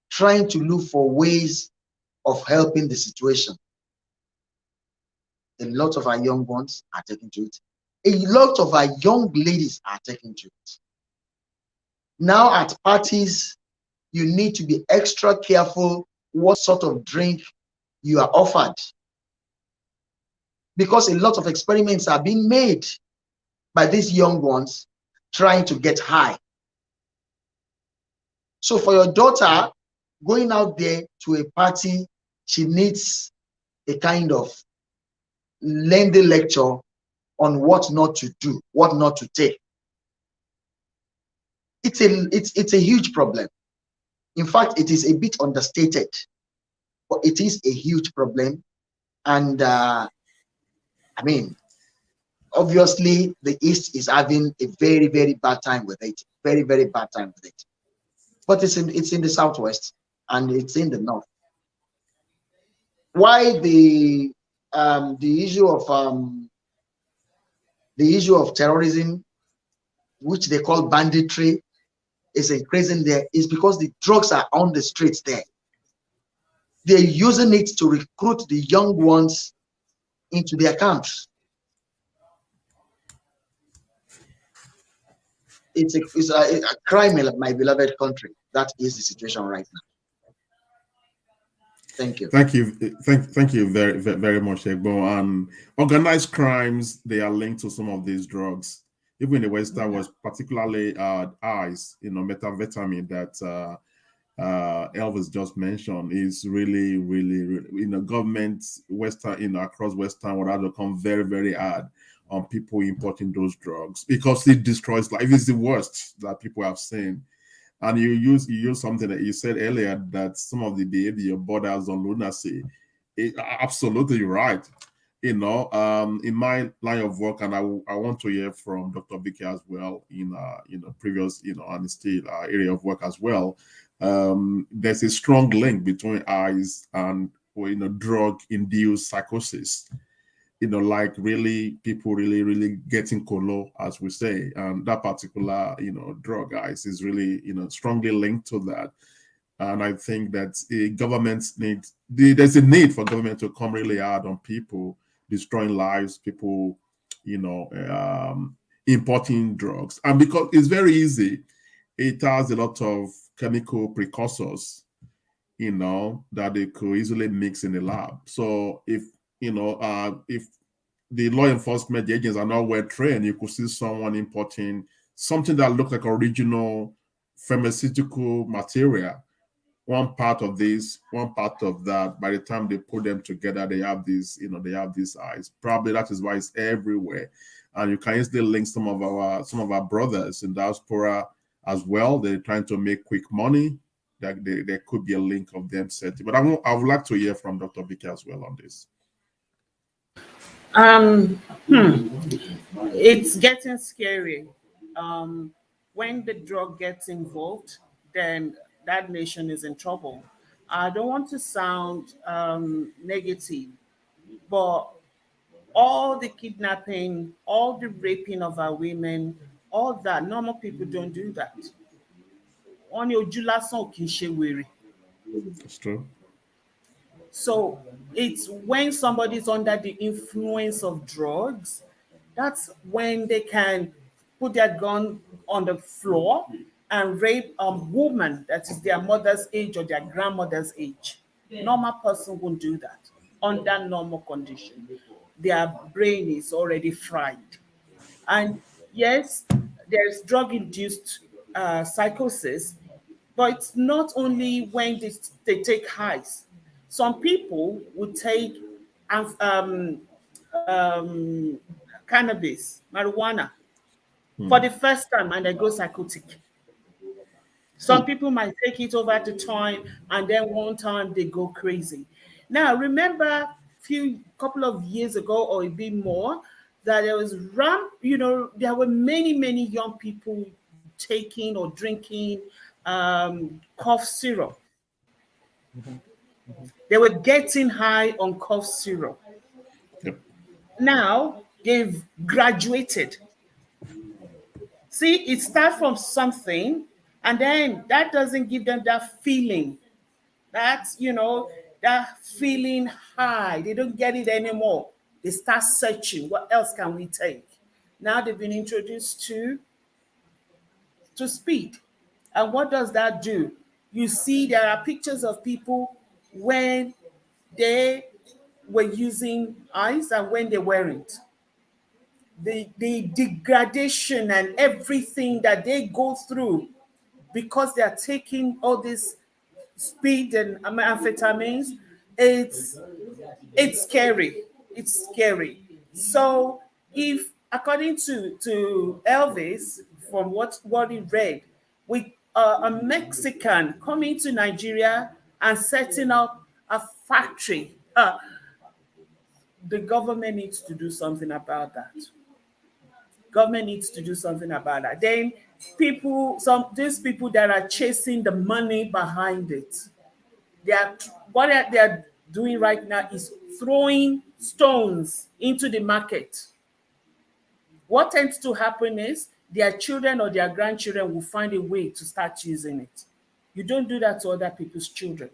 trying to look for ways of helping the situation. A lot of our young ones are taking to it. A lot of our young ladies are taking to it. Now at parties, you need to be extra careful what sort of drink you are offered, because a lot of experiments are being made by these young ones trying to get high. So for your daughter going out there to a party, she needs a kind of lengthy lecture on what not to do, what not to take. It's a huge problem. In fact, it is a bit understated, but it is a huge problem. And I mean, obviously the East is having a very, very bad time with it. Very, very bad time with it. But it's in the Southwest and it's in the North. Why the issue of terrorism, which they call banditry, is increasing there, is because the drugs are on the streets there. They're using it to recruit the young ones into their camps. It's a crime in my beloved country. That is the situation right now. Thank you. Thank you very, very much, Egbo. And organized crimes, they are linked to some of these drugs. Even in the West, that was particularly ice, methamphetamine that Elvis just mentioned is really, government Western, across Western world has become very, very hard on people importing those drugs because it destroys life. It's the worst that people have seen. And you use something that you said earlier, that some of the behavior borders on lunacy. Absolutely right. In my line of work, and I want to hear from Dr. Vicky as well in previous and still area of work as well. There's a strong link between eyes and drug-induced psychosis. Like really people really getting colo, as we say, and that particular drug ice is really strongly linked to that. And I think that there's a need for government to come really hard on people destroying lives, people importing drugs. And because it's very easy, it has a lot of chemical precursors that they could easily mix in the lab. So if the law enforcement agents are not well trained, you could see someone importing something that looks like original pharmaceutical material. One part of this, one part of that. By the time they put them together, they have these, they have these eyes. Probably that is why it's everywhere. And you can easily link some of our brothers in diaspora as well. They're trying to make quick money. That there could be a link of them setting. But I would like to hear from Dr. Vicky as well on this. It's getting scary. When the drug gets involved, then that nation is in trouble. I don't want to sound negative, but all the kidnapping, all the raping of our women, all that, normal people don't do that. On your It's true. So it's when somebody's under the influence of drugs, that's when they can put their gun on the floor and rape a woman that is their mother's age or their grandmother's age. Normal person won't do that under normal condition. Their brain is already fried. And yes, there's drug-induced psychosis, but it's not only when they take highs. Some people would take cannabis, marijuana, for the first time and they go psychotic. Some people might take it over the time and then one time they go crazy. Now, remember couple of years ago or a bit more, that there was there were many young people taking or drinking cough syrup. They were getting high on cough syrup. Yep. Now they've graduated. See, it starts from something, and then that doesn't give them that feeling. That's, that feeling high. They don't get it anymore. They start searching. What else can we take? Now they've been introduced to speed. And what does that do? You see, there are pictures of people when they were using ice and when they weren't. The degradation and everything that they go through because they are taking all this speed and amphetamines, it's scary. It's scary. So if, according to Elvis, from what he read, with a Mexican coming to Nigeria and setting up a factory, the government needs to do something about that. Government needs to do something about that. Then these people that are chasing the money behind it, what they are doing right now is throwing stones into the market. What tends to happen is their children or their grandchildren will find a way to start using it. You don't do that to other people's children.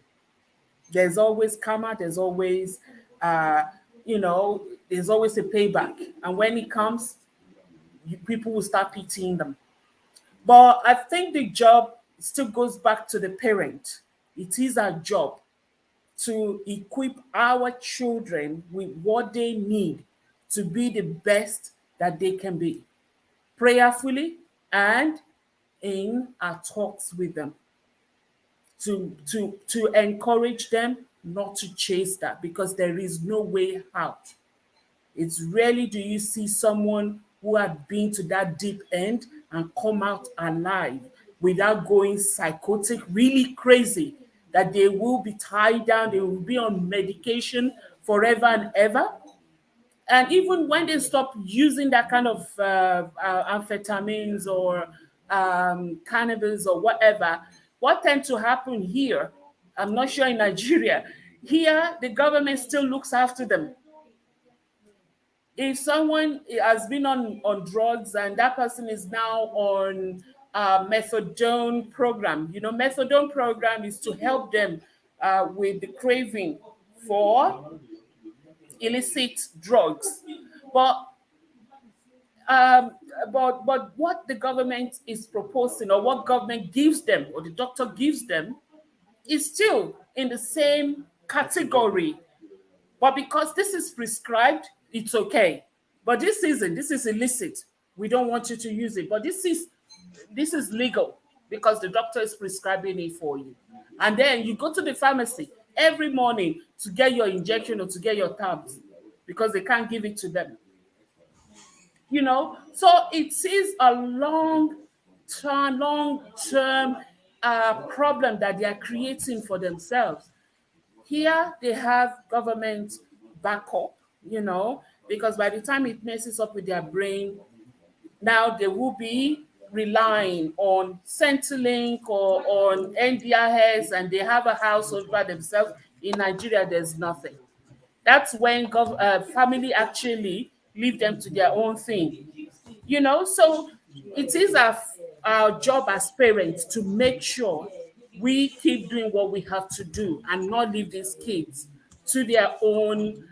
There's always karma. There's always, there's always a payback. And when it comes, people will start pitying them. But I think the job still goes back to the parent. It is our job to equip our children with what they need to be the best that they can be, prayerfully and in our talks with them, to encourage them not to chase that, because there is no way out. It's rarely do you see someone who had been to that deep end and come out alive without going psychotic, really crazy, that they will be tied down, they will be on medication forever and ever. And even when they stop using that kind of amphetamines or cannabis or whatever, what tends to happen here, I'm not sure in Nigeria, here the government still looks after them. If someone has been on drugs and that person is now on methadone program, methadone program is to help them with the craving for illicit drugs. But what the government is proposing, or what government gives them, or the doctor gives them, is still in the same category. But because this is prescribed, it's okay. But this isn't. This is illicit. We don't want you to use it. But this is legal because the doctor is prescribing it for you. And then you go to the pharmacy every morning to get your injection or to get your tabs because they can't give it to them. So it is a long-term problem that they are creating for themselves. Here they have government backup, because by the time it messes up with their brain, now they will be relying on Centrelink or on NDIS, and they have a house over themselves. In Nigeria, there's nothing. That's when family actually leave them to their own thing. So it is our job as parents to make sure we keep doing what we have to do and not leave these kids to their own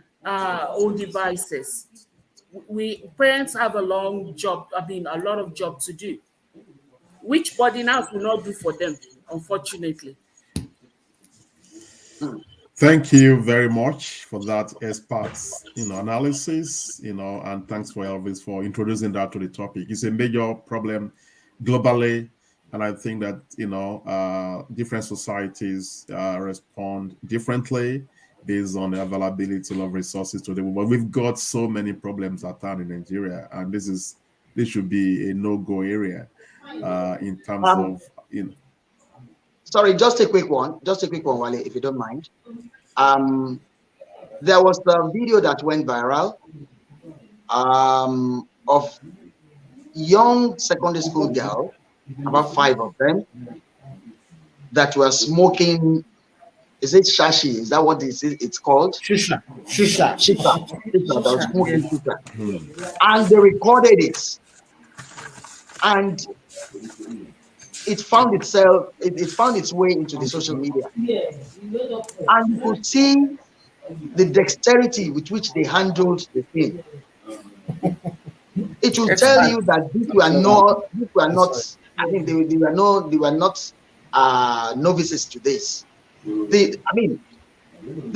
devices. Parents have a lot of job to do, which boarding house will not do for them, unfortunately. Thank you very much for that experts, analysis, and thanks for Elvis for introducing that to the topic. It's a major problem globally, and I think that different societies respond differently based on the availability of resources to them. But we've got so many problems at hand in Nigeria, and this should be a no-go area in terms of Sorry, just a quick one, Wale, if you don't mind. There was the video that went viral of young secondary school girls, about 5 of them, that were smoking. Is it shashi? Is that what it's called? Shisha. That was smoking shisha. And they recorded it. And it found itself, it found its way into the social media. And you could see the dexterity with which they handled the thing. It will tell you that these were not. I think they were not novices to this. The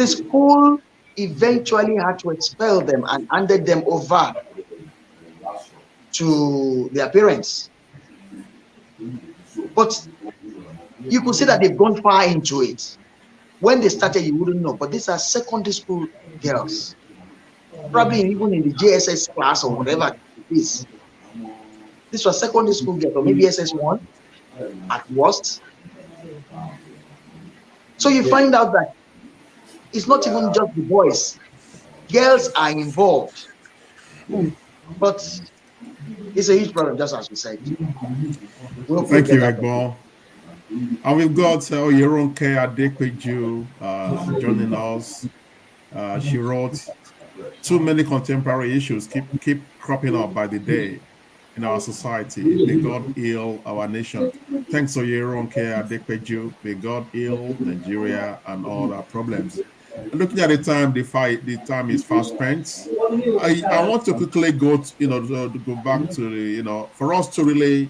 school eventually had to expel them and handed them over to their parents. But you could see that they've gone far into it. When they started, you wouldn't know. But these are secondary school girls, probably even in the JSS class or whatever it is. These were secondary school girls, or maybe SS1 at worst. So you find out that it's not even just the boys. Girls are involved. But it's a huge problem, just as we said. Thank you, Egbon. And we've got Yeronke Adekweju joining us. She wrote, too many contemporary issues keep cropping up by the day in our society. May God heal our nation. Thanks to Yeronke Adekweju. May God heal Nigeria and all our problems. Looking at the time, the time is fast spent. I want to quickly go back to for us to really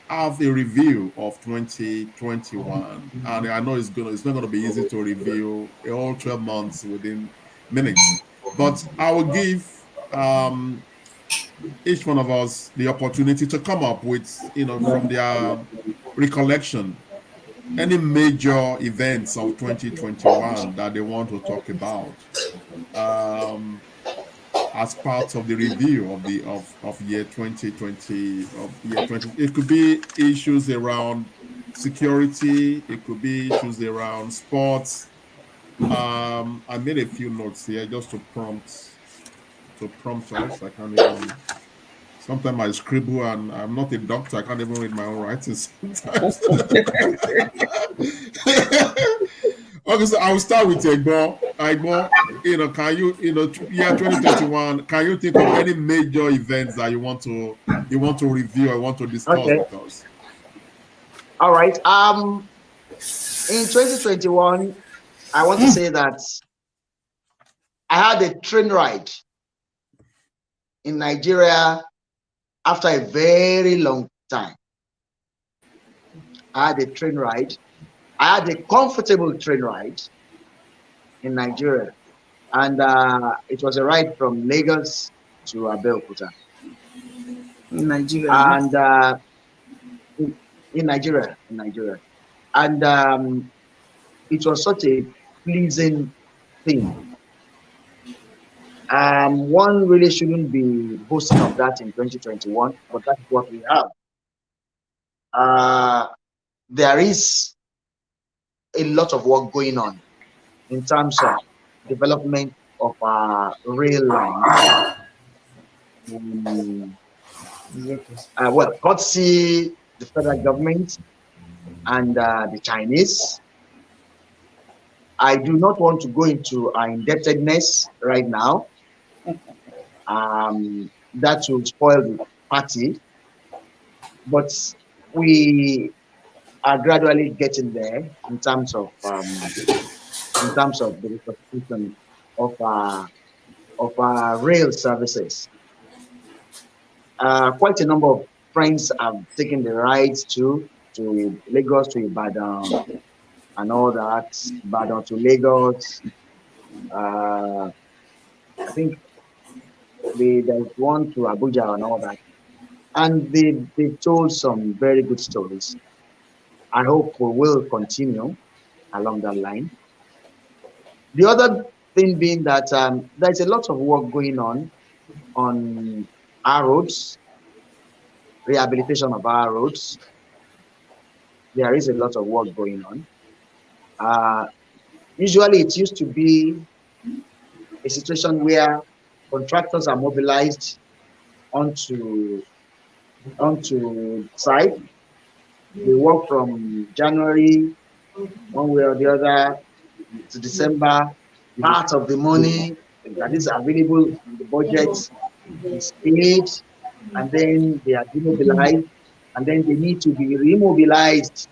have a review of 2021, and I know it's not going to be easy to review all 12 months within minutes, but I will give each one of us the opportunity to come up with from their recollection any major events of 2021 that they want to talk about as part of the review of year 2020 It could be issues around security, it could be issues around sports. I made a few notes here just to prompt us. I can't even. Sometimes I scribble, and I'm not a doctor. I can't even read my own writing sometimes. Okay, so I'll start with Egbo. Can you, year 2021, can you think of any major events that you want to review or want to discuss with us? All right. In 2021, I want to say that I had a train ride in Nigeria after a very long time. I had a train ride. I had a comfortable train ride in Nigeria, and it was a ride from Lagos to Abeokuta. In Nigeria. And in Nigeria, and it was such a pleasing thing. One really shouldn't be boasting of that in 2021, but that's what we have. There is a lot of work going on in terms of development of rail lines. Well, courtesy the federal government and the Chinese. I do not want to go into our indebtedness right now. That will spoil the party, but we are gradually getting there in terms of the reconstruction of our rail services. Quite a number of friends have taken the rides to Lagos to Ibadan and all that, Badon to Lagos. I think there's one to Abuja and all that. And they told some very good stories. I hope we will continue along that line. The other thing being that there's a lot of work going on our roads, rehabilitation of our roads. There is a lot of work going on. Usually it used to be a situation where contractors are mobilized onto site. They work from January, one way or the other, to December. Part of the money that is available in the budget is paid, and then they are demobilized, and then they need to be remobilized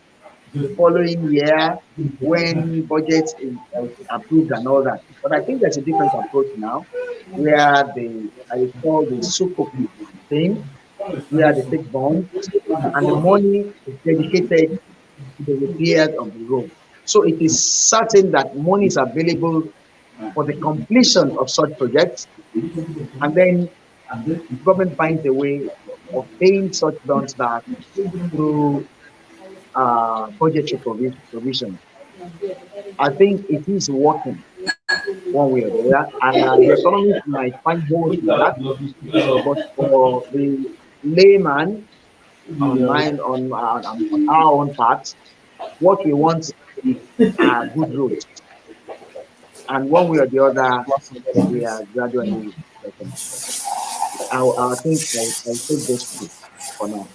the following year when budget is approved and all that. But I think there's a different approach now, where I call the Sukuk thing, where they take bonds and the money is dedicated to the repairs of the road. So it is certain that money is available for the completion of such projects, and then government finds a way of paying such bonds back through budgetary provision. I think it is working one way or the other, and the economists might find holes in that. But for the layman, on our own part, what we want are good roads, and one way or the other, we are gradually getting. I think I'll take those two for now.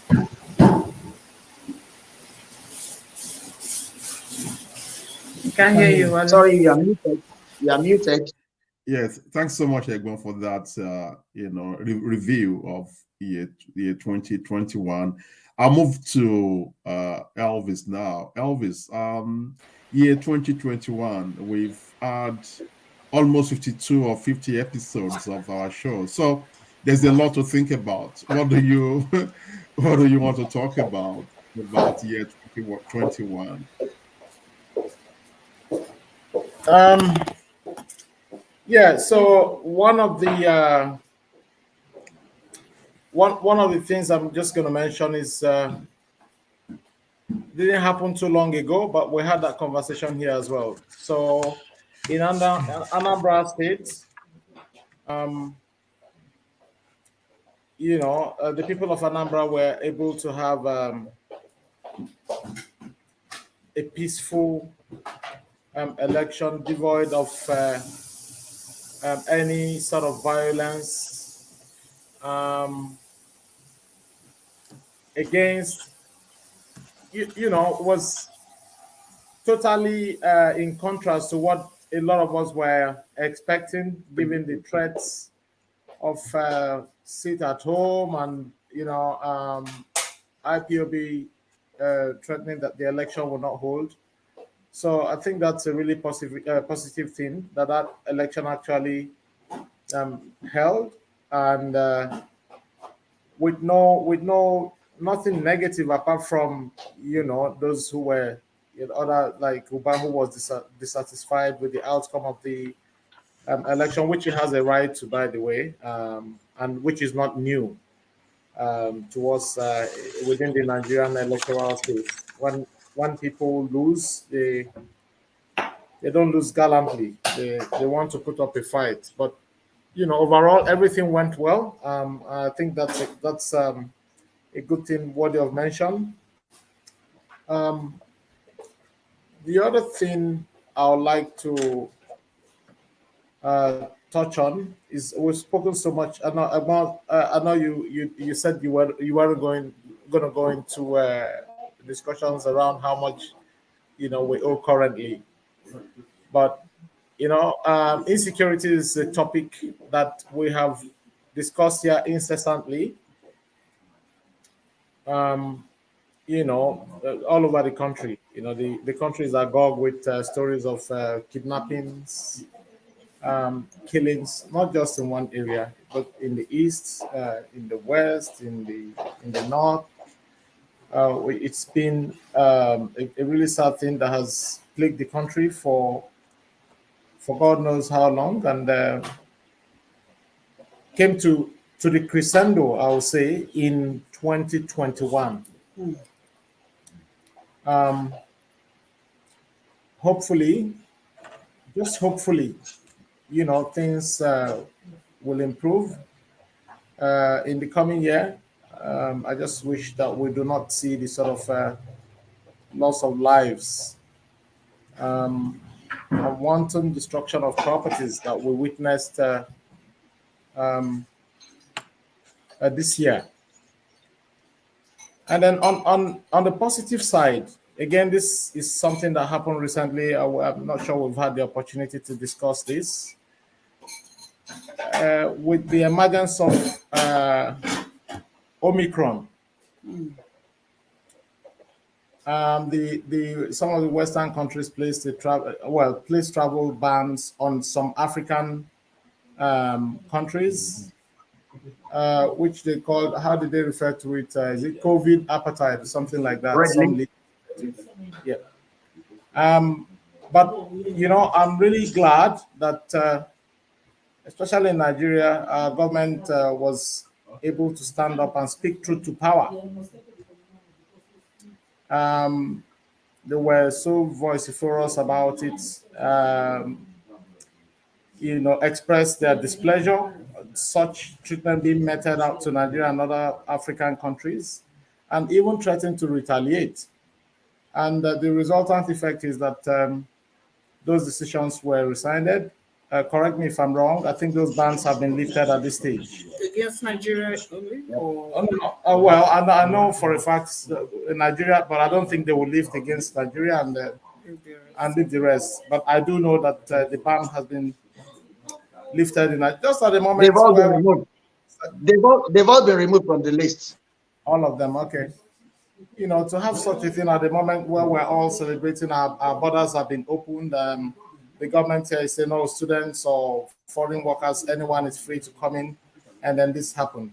Can't hear you. Sorry, you are muted. You are muted. Yes, thanks so much, Egbon, for that. Review of year 2021. I'll move to Elvis now. Elvis, year 2021, we've had almost 52 or 50 episodes of our show, so there's a lot to think about. What do you want to talk about year 2021? Yeah, so one of the things I'm just going to mention is didn't happen too long ago, but we had that conversation here as well. So in Anambra State, the people of Anambra were able to have a peaceful election devoid of any sort of violence against, was totally in contrast to what a lot of us were expecting, given the threats of sit at home and, IPOB threatening that the election will not hold. So I think that's a really positive thing that election actually held, and with nothing negative apart from those who were other, like Uba, who was dissatisfied with the outcome of the election, which he has a right to, by the way, and which is not new to us within the Nigerian electoral space. When people lose, they don't lose gallantly. They want to put up a fight. But overall, everything went well. I think that's a good thing worthy of mention. The other thing I would like to touch on is, we've spoken so much about. I know you said you weren't going to go into discussions around how much we owe currently, but insecurity is a topic that we have discussed here incessantly. All over the country. The country is agog with stories of kidnappings, killings, not just in one area, but in the east, in the west, in the north. It's been a really sad thing that has plagued the country for God knows how long, and came to the crescendo, I would say, in 2021. Hopefully, just hopefully, things will improve in the coming year. I just wish that we do not see the sort of loss of lives, and wanton destruction of properties that we witnessed this year. And then on the positive side, again, this is something that happened recently. I'm not sure we've had the opportunity to discuss this. With the emergence of Omicron, some of the Western countries placed travel bans on some African countries, which they called, how did they refer to it? Is it COVID appetite or something like that? Yeah. But I'm really glad that, especially in Nigeria, our government was able to stand up and speak truth to power. They were so vociferous about it, expressed their displeasure, such treatment being meted out to Nigeria and other African countries, and even threatened to retaliate. And the resultant effect is that those decisions were rescinded. Correct me if I'm wrong. I think those bans have been lifted at this stage. Against Nigeria only? Well, I know for a fact in Nigeria, but I don't think they will lift against Nigeria and leave the rest. But I do know that the ban has been lifted just at the moment. They've all been removed. They've all been removed from the list. All of them, okay. To have such a thing at the moment where we're all celebrating, our borders have been opened. The government here is saying no students or foreign workers, anyone is free to come in, and then this happened.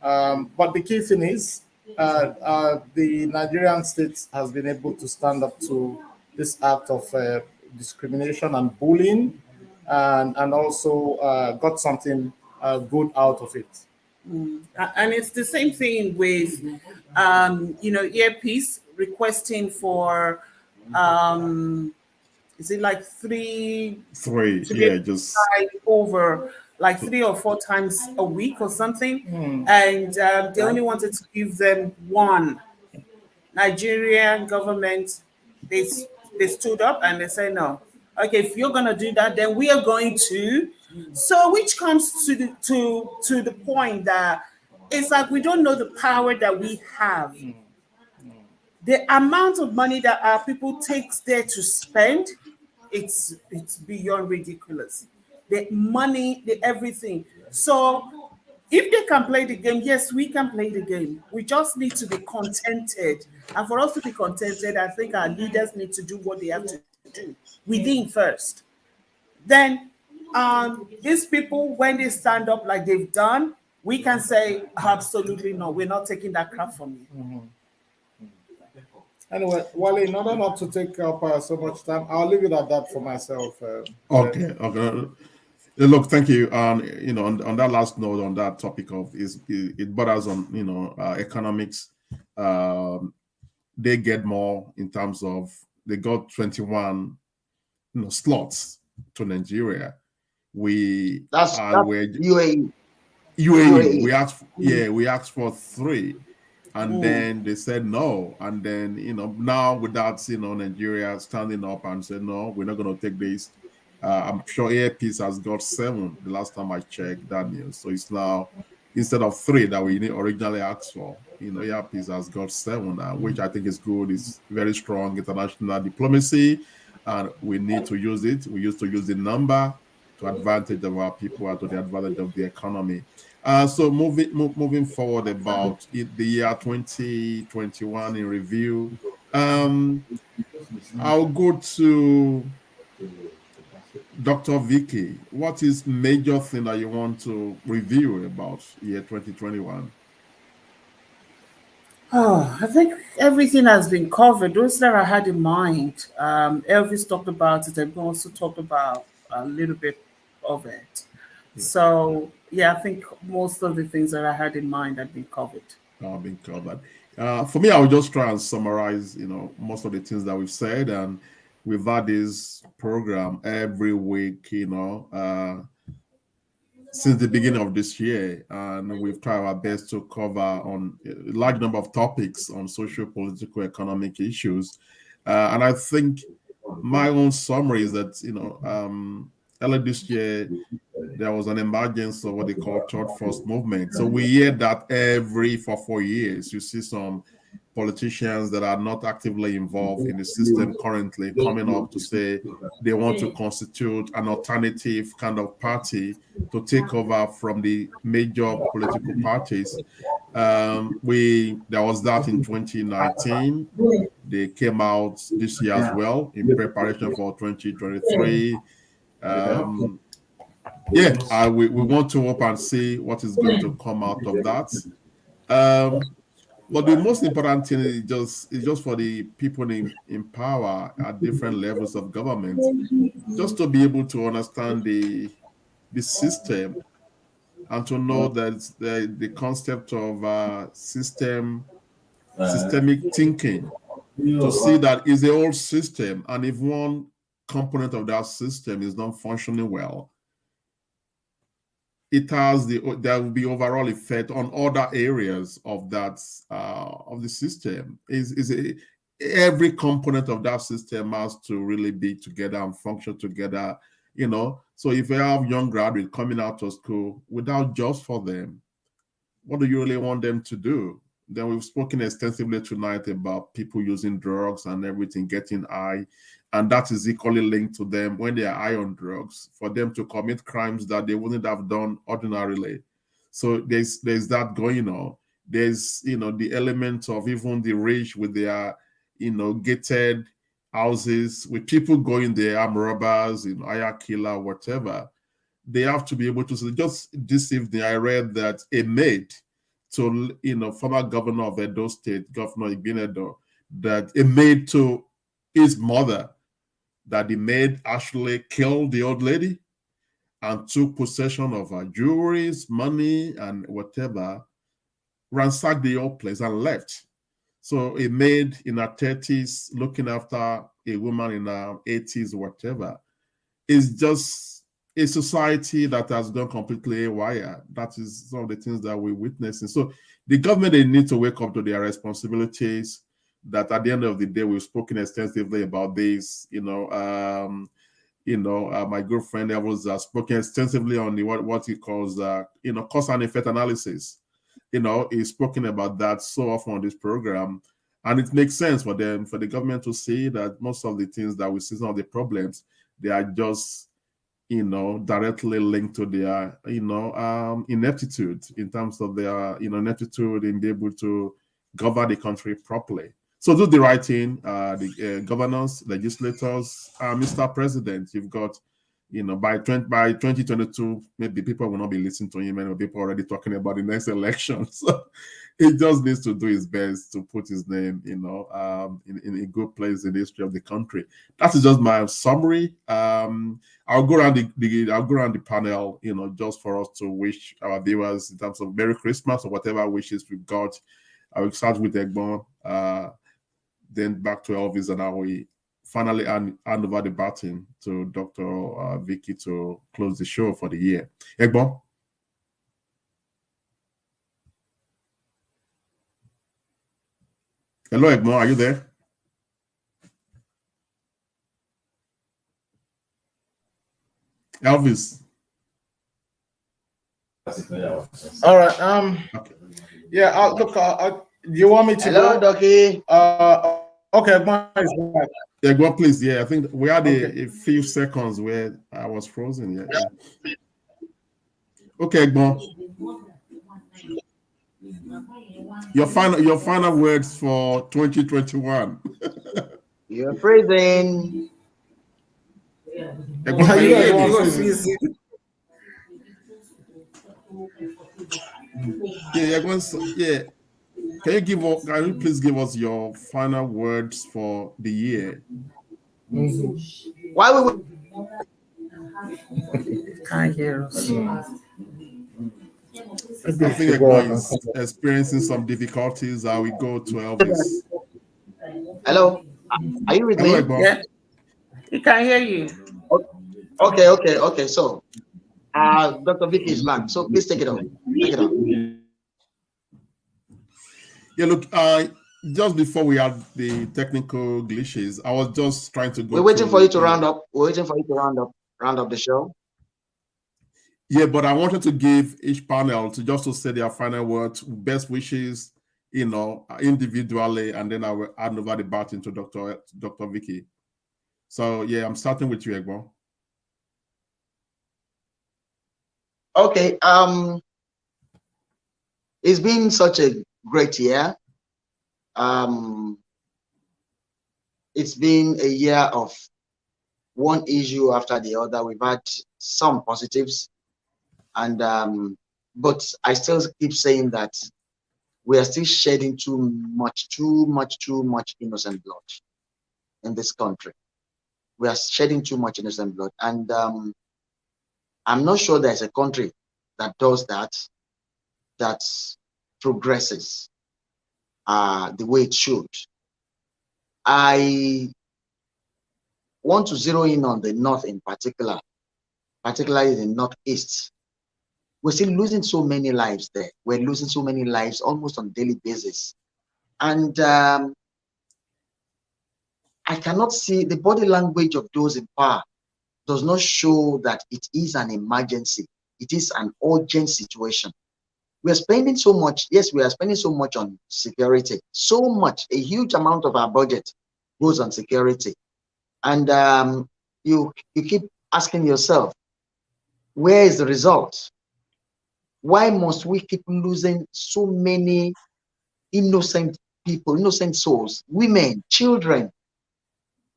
But the key thing is the Nigerian state has been able to stand up to this act of discrimination and bullying, and also got something good out of it. And it's the same thing with, Earpiece requesting for, is it like three? Yeah, just over like 3 or 4 times a week or something. And they only wanted to give them one. Nigerian government, they stood up and they said, no, okay, if you're going to do that, then we are going to. So which comes to the point that it's like we don't know the power that we have. The amount of money that our people takes there to spend, it's beyond ridiculous. The money, the everything. So if they can play the game, yes, we can play the game. We just need to be contented. And for us to be contented, I think our leaders need to do what they have to do within first. Then these people, when they stand up like they've done, we can say, absolutely no, we're not taking that crap from you. Anyway, Wale, in order not to take up so much time, I'll leave it at that for myself. Okay. Look, thank you. On that last note, on that topic of it borders on economics. They get more in terms of they got 21 slots to Nigeria. That's UAE. We asked for 3. And then they said no. And then, now without, Nigeria standing up and said, no, we're not going to take this. I'm sure Earpiece has got 7 the last time I checked that news. So it's now, instead of 3 that we originally asked for, Earpiece has got 7 now, which I think is good. It's very strong international diplomacy. And we need to use it. We used to use the number to advantage of our people and to the advantage of the economy. So moving forward about the year 2021 in review, I'll go to Dr. Vicky. What is major thing that you want to review about year 2021? Oh, I think everything has been covered. Those that I had in mind, Elvis talked about it, and we also talked about a little bit of it. So, yeah, I think most of the things that I had in mind had been covered. Been covered. For me, I will just try and summarize, most of the things that we've said, and we've had this program every week, since the beginning of this year, and we've tried our best to cover on a large number of topics on social, political, economic issues. And I think my own summary is that, earlier this year, there was an emergence of what they call third first movement. So we hear that every 4 years. You see some politicians that are not actively involved in the system currently coming up to say they want to constitute an alternative kind of party to take over from the major political parties. There was that in 2019. They came out this year as well in preparation for 2023. We want to hope and see what is going to come out of that. But the most important thing is just for the people in power at different levels of government, just to be able to understand the system and to know that the concept of systemic thinking, to see that is the whole system, and if one component of that system is not functioning well, there will be overall effect on other areas of that of the system. Every component of that system has to really be together and function together. So if you have young graduates coming out of school without jobs for them, what do you really want them to do? Then we've spoken extensively tonight about people using drugs and everything, getting high, and that is equally linked to them when they are high on drugs, for them to commit crimes that they wouldn't have done ordinarily. So there's that going on. There's the element of even the rich with their gated houses, with people going there, armed robbers, hire killer, whatever. They have to be able to say, just this evening I read that a maid to former governor of Edo State, Governor Igbinedo, that a maid to his mother, that the maid actually killed the old lady and took possession of her jewelry, money, and whatever, ransacked the old place and left. So a maid in her 30s looking after a woman in her 80s, whatever, is just a society that has gone completely haywire. That is some of the things that we're witnessing. So the government, they need to wake up to their responsibilities, that at the end of the day, we've spoken extensively about this. My good friend Elvis has spoken extensively on what he calls, cause and effect analysis. He's spoken about that so often on this program. And it makes sense for the government to see that most of the things that we see, some of the problems, they are just directly linked to their, ineptitude in terms of their, ineptitude in being able to govern the country properly. So do the right thing, the governors, legislators, Mr. President. You've got, by 2022, maybe people will not be listening to him, and people already talking about the next election. So he just needs to do his best to put his name, in a good place in the history of the country. That is just my summary. I'll go around the panel, just for us to wish our viewers in terms of Merry Christmas or whatever wishes we've got. I will start with Egbon, then back to Elvis, and I will finally hand over the baton to Dr. Vicky to close the show for the year. Egbon? Hello, Egbon, are you there? Elvis? All right. Okay. Yeah. Look. Do you want me to Hello, go? Doki. Okay. Back. Yeah, go please. Yeah, I think we had a few seconds where I was frozen. Yeah. Okay, Egbon. Your final words for 2021. You're freezing. Can Can you please give us your final words for the year? Why we Can't hear us. I think Ekman is experiencing some difficulties. I will go to Elvis. Hello? Are you with Hello, me? Ekman. Yeah, he can hear you. Okay. So, Dr. Vicky is back. So please take it on. Take it on. Yeah, look, just before we had the technical glitches, I was just trying to go. We're waiting for you to round up. We're waiting for you to round up the show. Yeah, but I wanted to give each panel to say their final words, best wishes, individually, and then I will hand over the baton to Dr. Vicky. So yeah, I'm starting with you, Egbo. Okay. It's been such a great year. It's been a year of one issue after the other. We've had some positives, and but I still keep saying that we are still shedding too much innocent blood in this country. We are shedding too much innocent blood, and I'm not sure there's a country that does that progresses the way it should. I want to zero in on the North in particular, particularly the Northeast. We're still losing so many lives there. We're losing so many lives almost on a daily basis. And I cannot see the body language of those in power does not show that it is an emergency. It is an urgent situation. We are spending so much. Yes, we are spending so much on security. So much, a huge amount of our budget goes on security. And you keep asking yourself, where is the result? Why must we keep losing so many innocent people, innocent souls, women, children?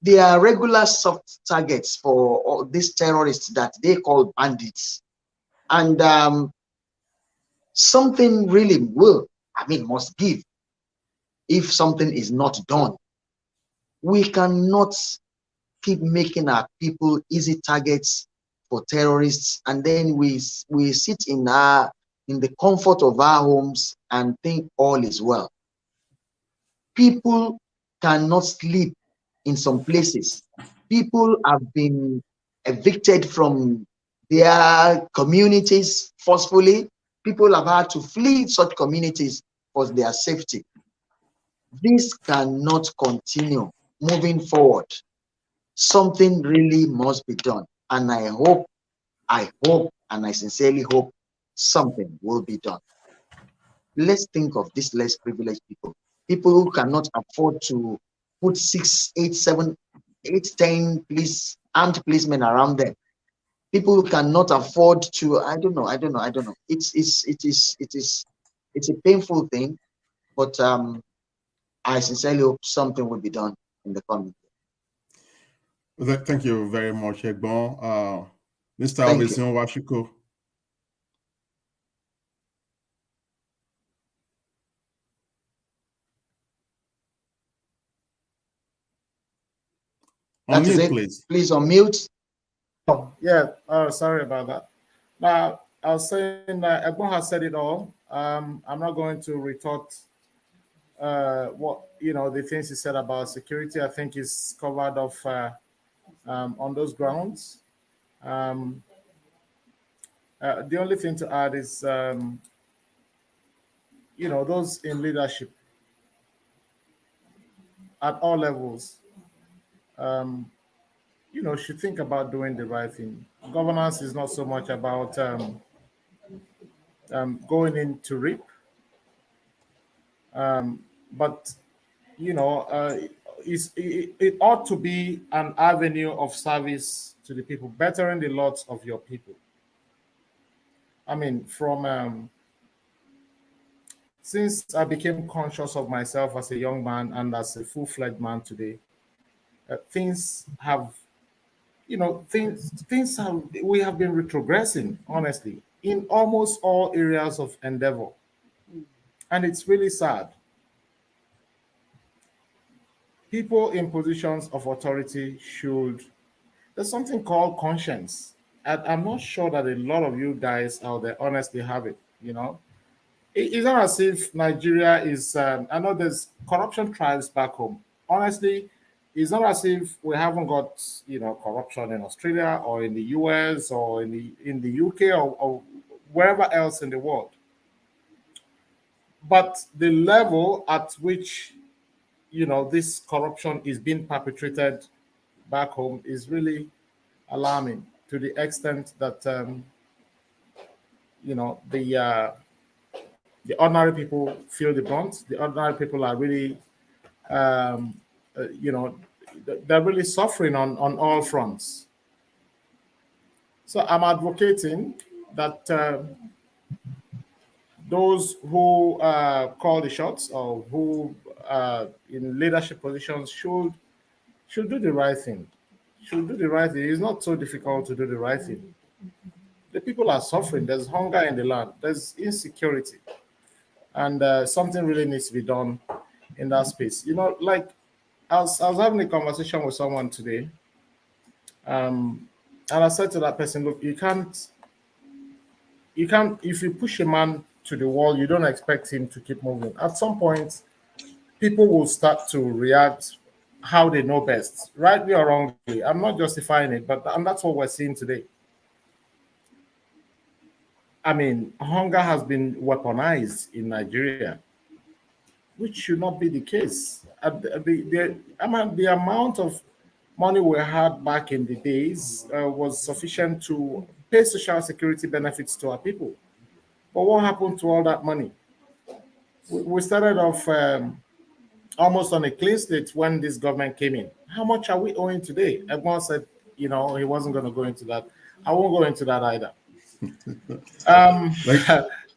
They are regular soft targets for all these terrorists that they call bandits. And something really must give if something is not done. We cannot keep making our people easy targets for terrorists, and then we sit in the comfort of our homes and think all is well. People cannot sleep in some places. People have been evicted from their communities forcefully. People have had to flee such communities for their safety. This cannot continue moving forward. Something really must be done. And I hope, and I sincerely hope something will be done. Let's think of these less privileged people. People who cannot afford to put 6, 8, 7, 8, 10 armed policemen around them. People who cannot afford to, I don't know. It's a painful thing, but I sincerely hope something will be done in the coming year. Thank you very much, Egbon. Mr. Alvision Washiko. That is it. Please. Please unmute. Oh, yeah. Sorry about that. Now, I was saying that Egbon has said it all. I'm not going to retort what the things he said about security. I think is covered off on those grounds. The only thing to add is those in leadership at all levels should think about doing the right thing. Governance is not so much about going in to reap, but it ought to be an avenue of service to the people, bettering the lots of your people. I mean, from since I became conscious of myself as a young man and as a full-fledged man today, things have, we have been retrogressing, honestly, in almost all areas of endeavor. And it's really sad. people in positions of authority should, there's something called conscience. And I'm not sure that a lot of you guys out there honestly have it, you know. It's not as if Nigeria is, I know there's corruption trials back home. Honestly, it's not as if we haven't got, you know, corruption in Australia or in the US or in the UK or wherever else in the world. But the level at which, you know, this corruption is being perpetrated back home is really alarming, to the extent that you know, the ordinary people feel the brunt. The ordinary people are really you know, they're really suffering on all fronts. So I'm advocating that those who call the shots or who in leadership positions should do the right thing. Should do the right thing. It's not so difficult to do the right thing. The people are suffering. There's hunger in the land. There's insecurity, and something really needs to be done in that space. You know, like I was having a conversation with someone today, and I said to that person, look, you can't, if you push a man to the wall, you don't expect him to keep moving. At some point, people will start to react how they know best, rightly or wrongly. I'm not justifying it, and that's what we're seeing today. I mean, hunger has been weaponized in Nigeria, which should not be the case. The amount of money we had back in the days was sufficient to pay social security benefits to our people. But what happened to all that money? We started off almost on a clean slate when this government came in. How much are we owing today? Everyone said, you know, he wasn't going to go into that. I won't go into that either.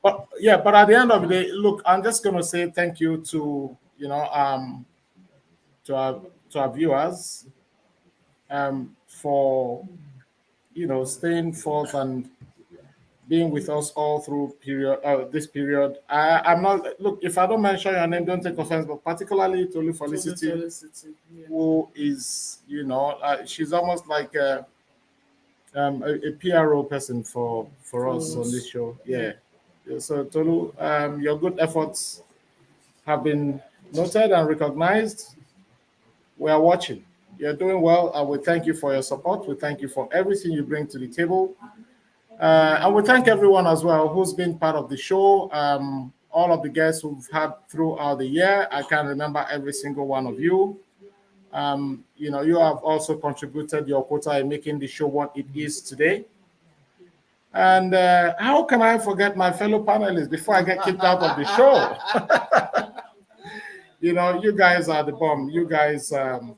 But yeah, but at the end of the day, look, I'm just going to say thank you to, you know, to our viewers for, you know, staying forth and being with us all through this period. I'm not, look, if I don't mention your name, don't take offense, but particularly Tolu Felicity, who is, you know, she's almost like a PRO person for us on this show. Yeah. So Tolu, your good efforts have been noted and recognized. We are watching. You're doing well, and we thank you for your support. We thank you for everything you bring to the table. And we thank everyone as well who's been part of the show. All of the guests who've had throughout the year. I can remember every single one of you. You know, you have also contributed your quota in making the show what it is today. And how can I forget my fellow panelists before I get kicked out of the show? You know, you guys are the bomb. You guys,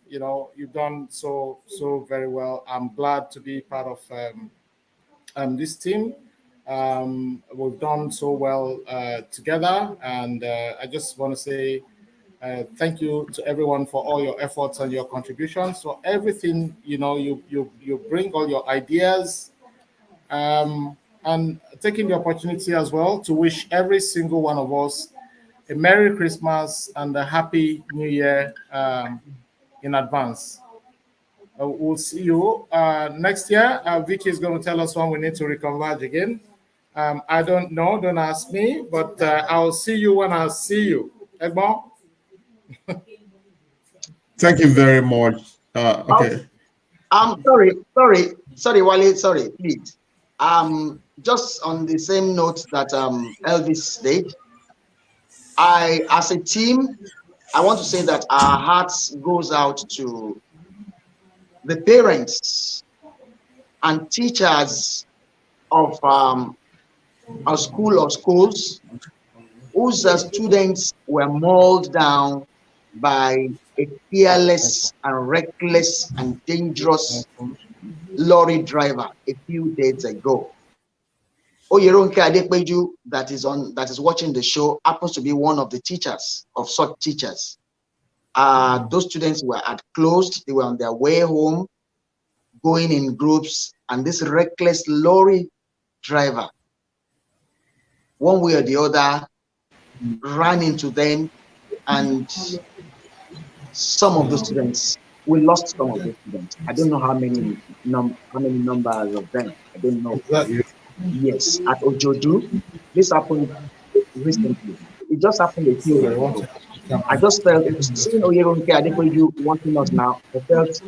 you know, you've done so very well. I'm glad to be part of this team. We've done so well together, and I just want to say thank you to everyone for all your efforts and your contributions. So everything, you know, you bring all your ideas, and taking the opportunity as well to wish every single one of us a Merry Christmas and a Happy New Year in advance. We'll see you next year. Vicky is going to tell us when we need to reconverge again. I don't know, don't ask me, but I'll see you when I see you. Egbon? Thank you very much. Okay. Sorry, Wale, sorry, please. Just on the same note that Elvis said, as a team, I want to say that our hearts goes out to the parents and teachers of our school of schools whose students were mauled down by a fearless and reckless and dangerous lorry driver a few days ago. Oyeronke Adepeju, that is watching the show, happens to be one of the teachers of such teachers. Those students were closed, they were on their way home, going in groups, and this reckless lorry driver, one way or the other, ran into them and some of the students, we lost some of the students. I don't know how many numbers of them. I don't know. Yes, at Ojodu, this happened recently. It just happened a few days ago. I just felt, seeing Oyeronke Adepoju wanting us now, I felt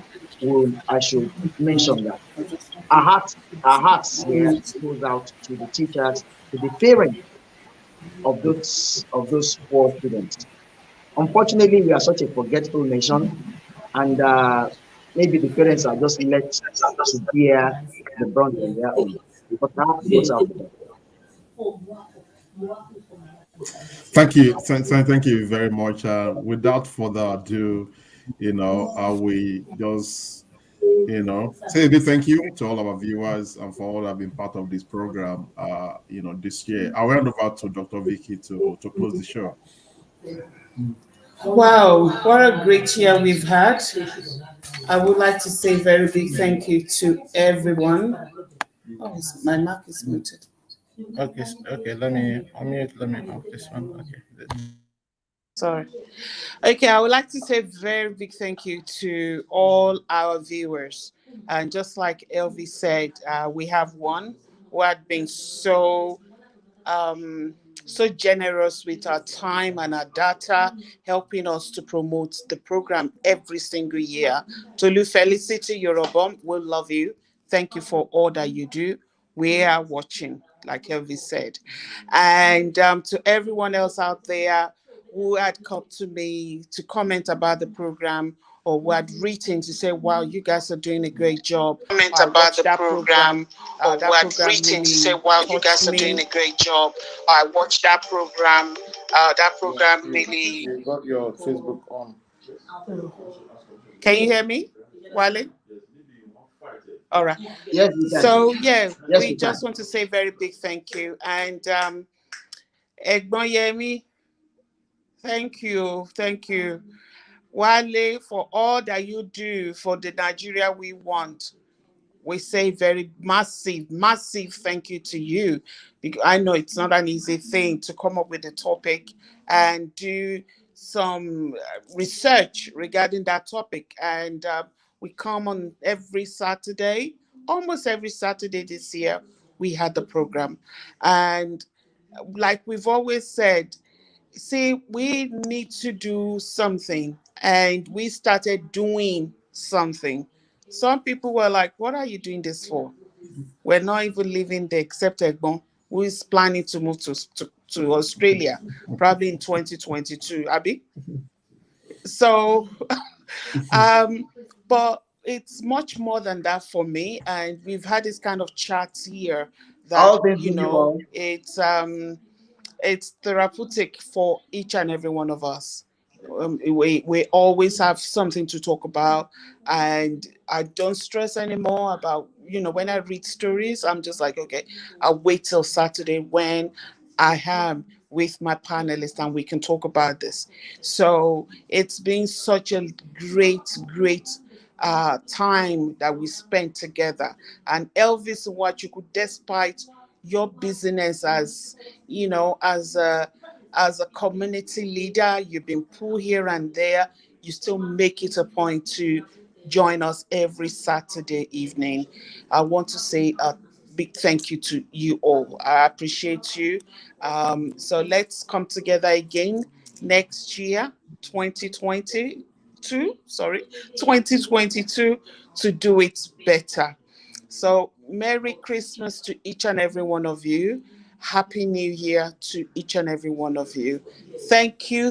I should mention that. Our hearts here goes out to the teachers, to the parents of those poor students. Unfortunately, we are such a forgetful nation, and maybe the parents are just let to bear the brunt on their own. But now it goes out. Thank you. Thank you very much. Without further ado, we just, say a big thank you to all of our viewers and for all that have been part of this program, this year. I'll hand over to Dr. Vicky to close the show. Wow, what a great year we've had. I would like to say a very big thank you to everyone. Oh, my mic is muted. Okay, let me off this one. Okay. Sorry. Okay, I would like to say a very big thank you to all our viewers. And just like Elvis said, we have one who had been so generous with our time and our data, helping us to promote the program every single year. Tolu Felicity Yorobom, we love you. Thank you for all that you do. We are watching, like Elvis said. And to everyone else out there who had come to me to comment about the program, or who had written to say, wow, you guys are doing a great job. Comment about the program, or who had written to say, wow, you guys are doing a great job. I watched that program. That program really... You got your Facebook on. Can you hear me, Wale? All right. Yes, so, yes, we just want to say a very big thank you. And Egbon Yemi, thank you. Wale, for all that you do for the Nigeria we want. We say very massive thank you to you. Because I know it's not an easy thing to come up with a topic and do some research regarding that topic. And we come on every Saturday, almost every Saturday this year, we had the program. And like we've always said, see, we need to do something, and we started doing something. Some people were like, what are you doing this for? We're not even living there except Egbon, who is planning to move to Australia, probably in 2022, Abby. So, but it's much more than that for me. And we've had this kind of chat here that, it's therapeutic for each and every one of us. We always have something to talk about, and I don't stress anymore about, when I read stories, I'm just like, okay, I'll wait till Saturday when I am with my panelists and we can talk about this. So it's been such a great time that we spent together. And Elvis, what you could, despite your business as as a community leader, you've been pulled here and there, you still make it a point to join us every Saturday evening. I want to say a big thank you to you all. I appreciate you. So let's come together again next year, 2022, to do it better. So Merry Christmas to each and every one of you. Happy New Year to each and every one of you. Thank you.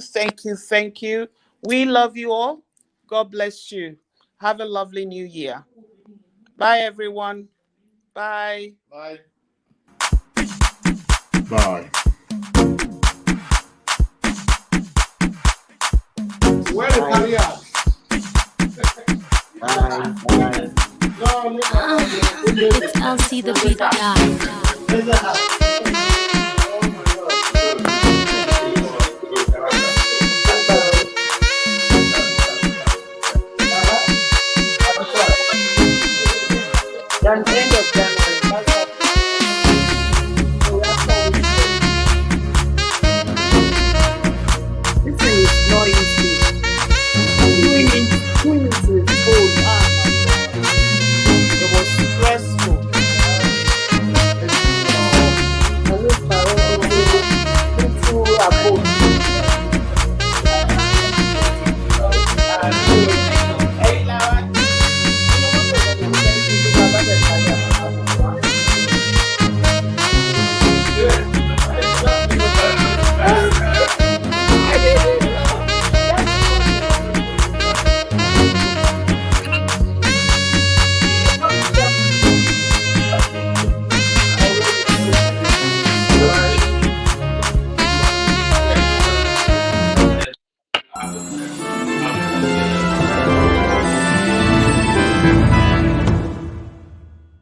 We love you all. God bless you. Have a lovely New Year. Bye, everyone. Bye. Bye. Bye. Where the career? Bye. It's LC the beat guy. End of January. This is not easy.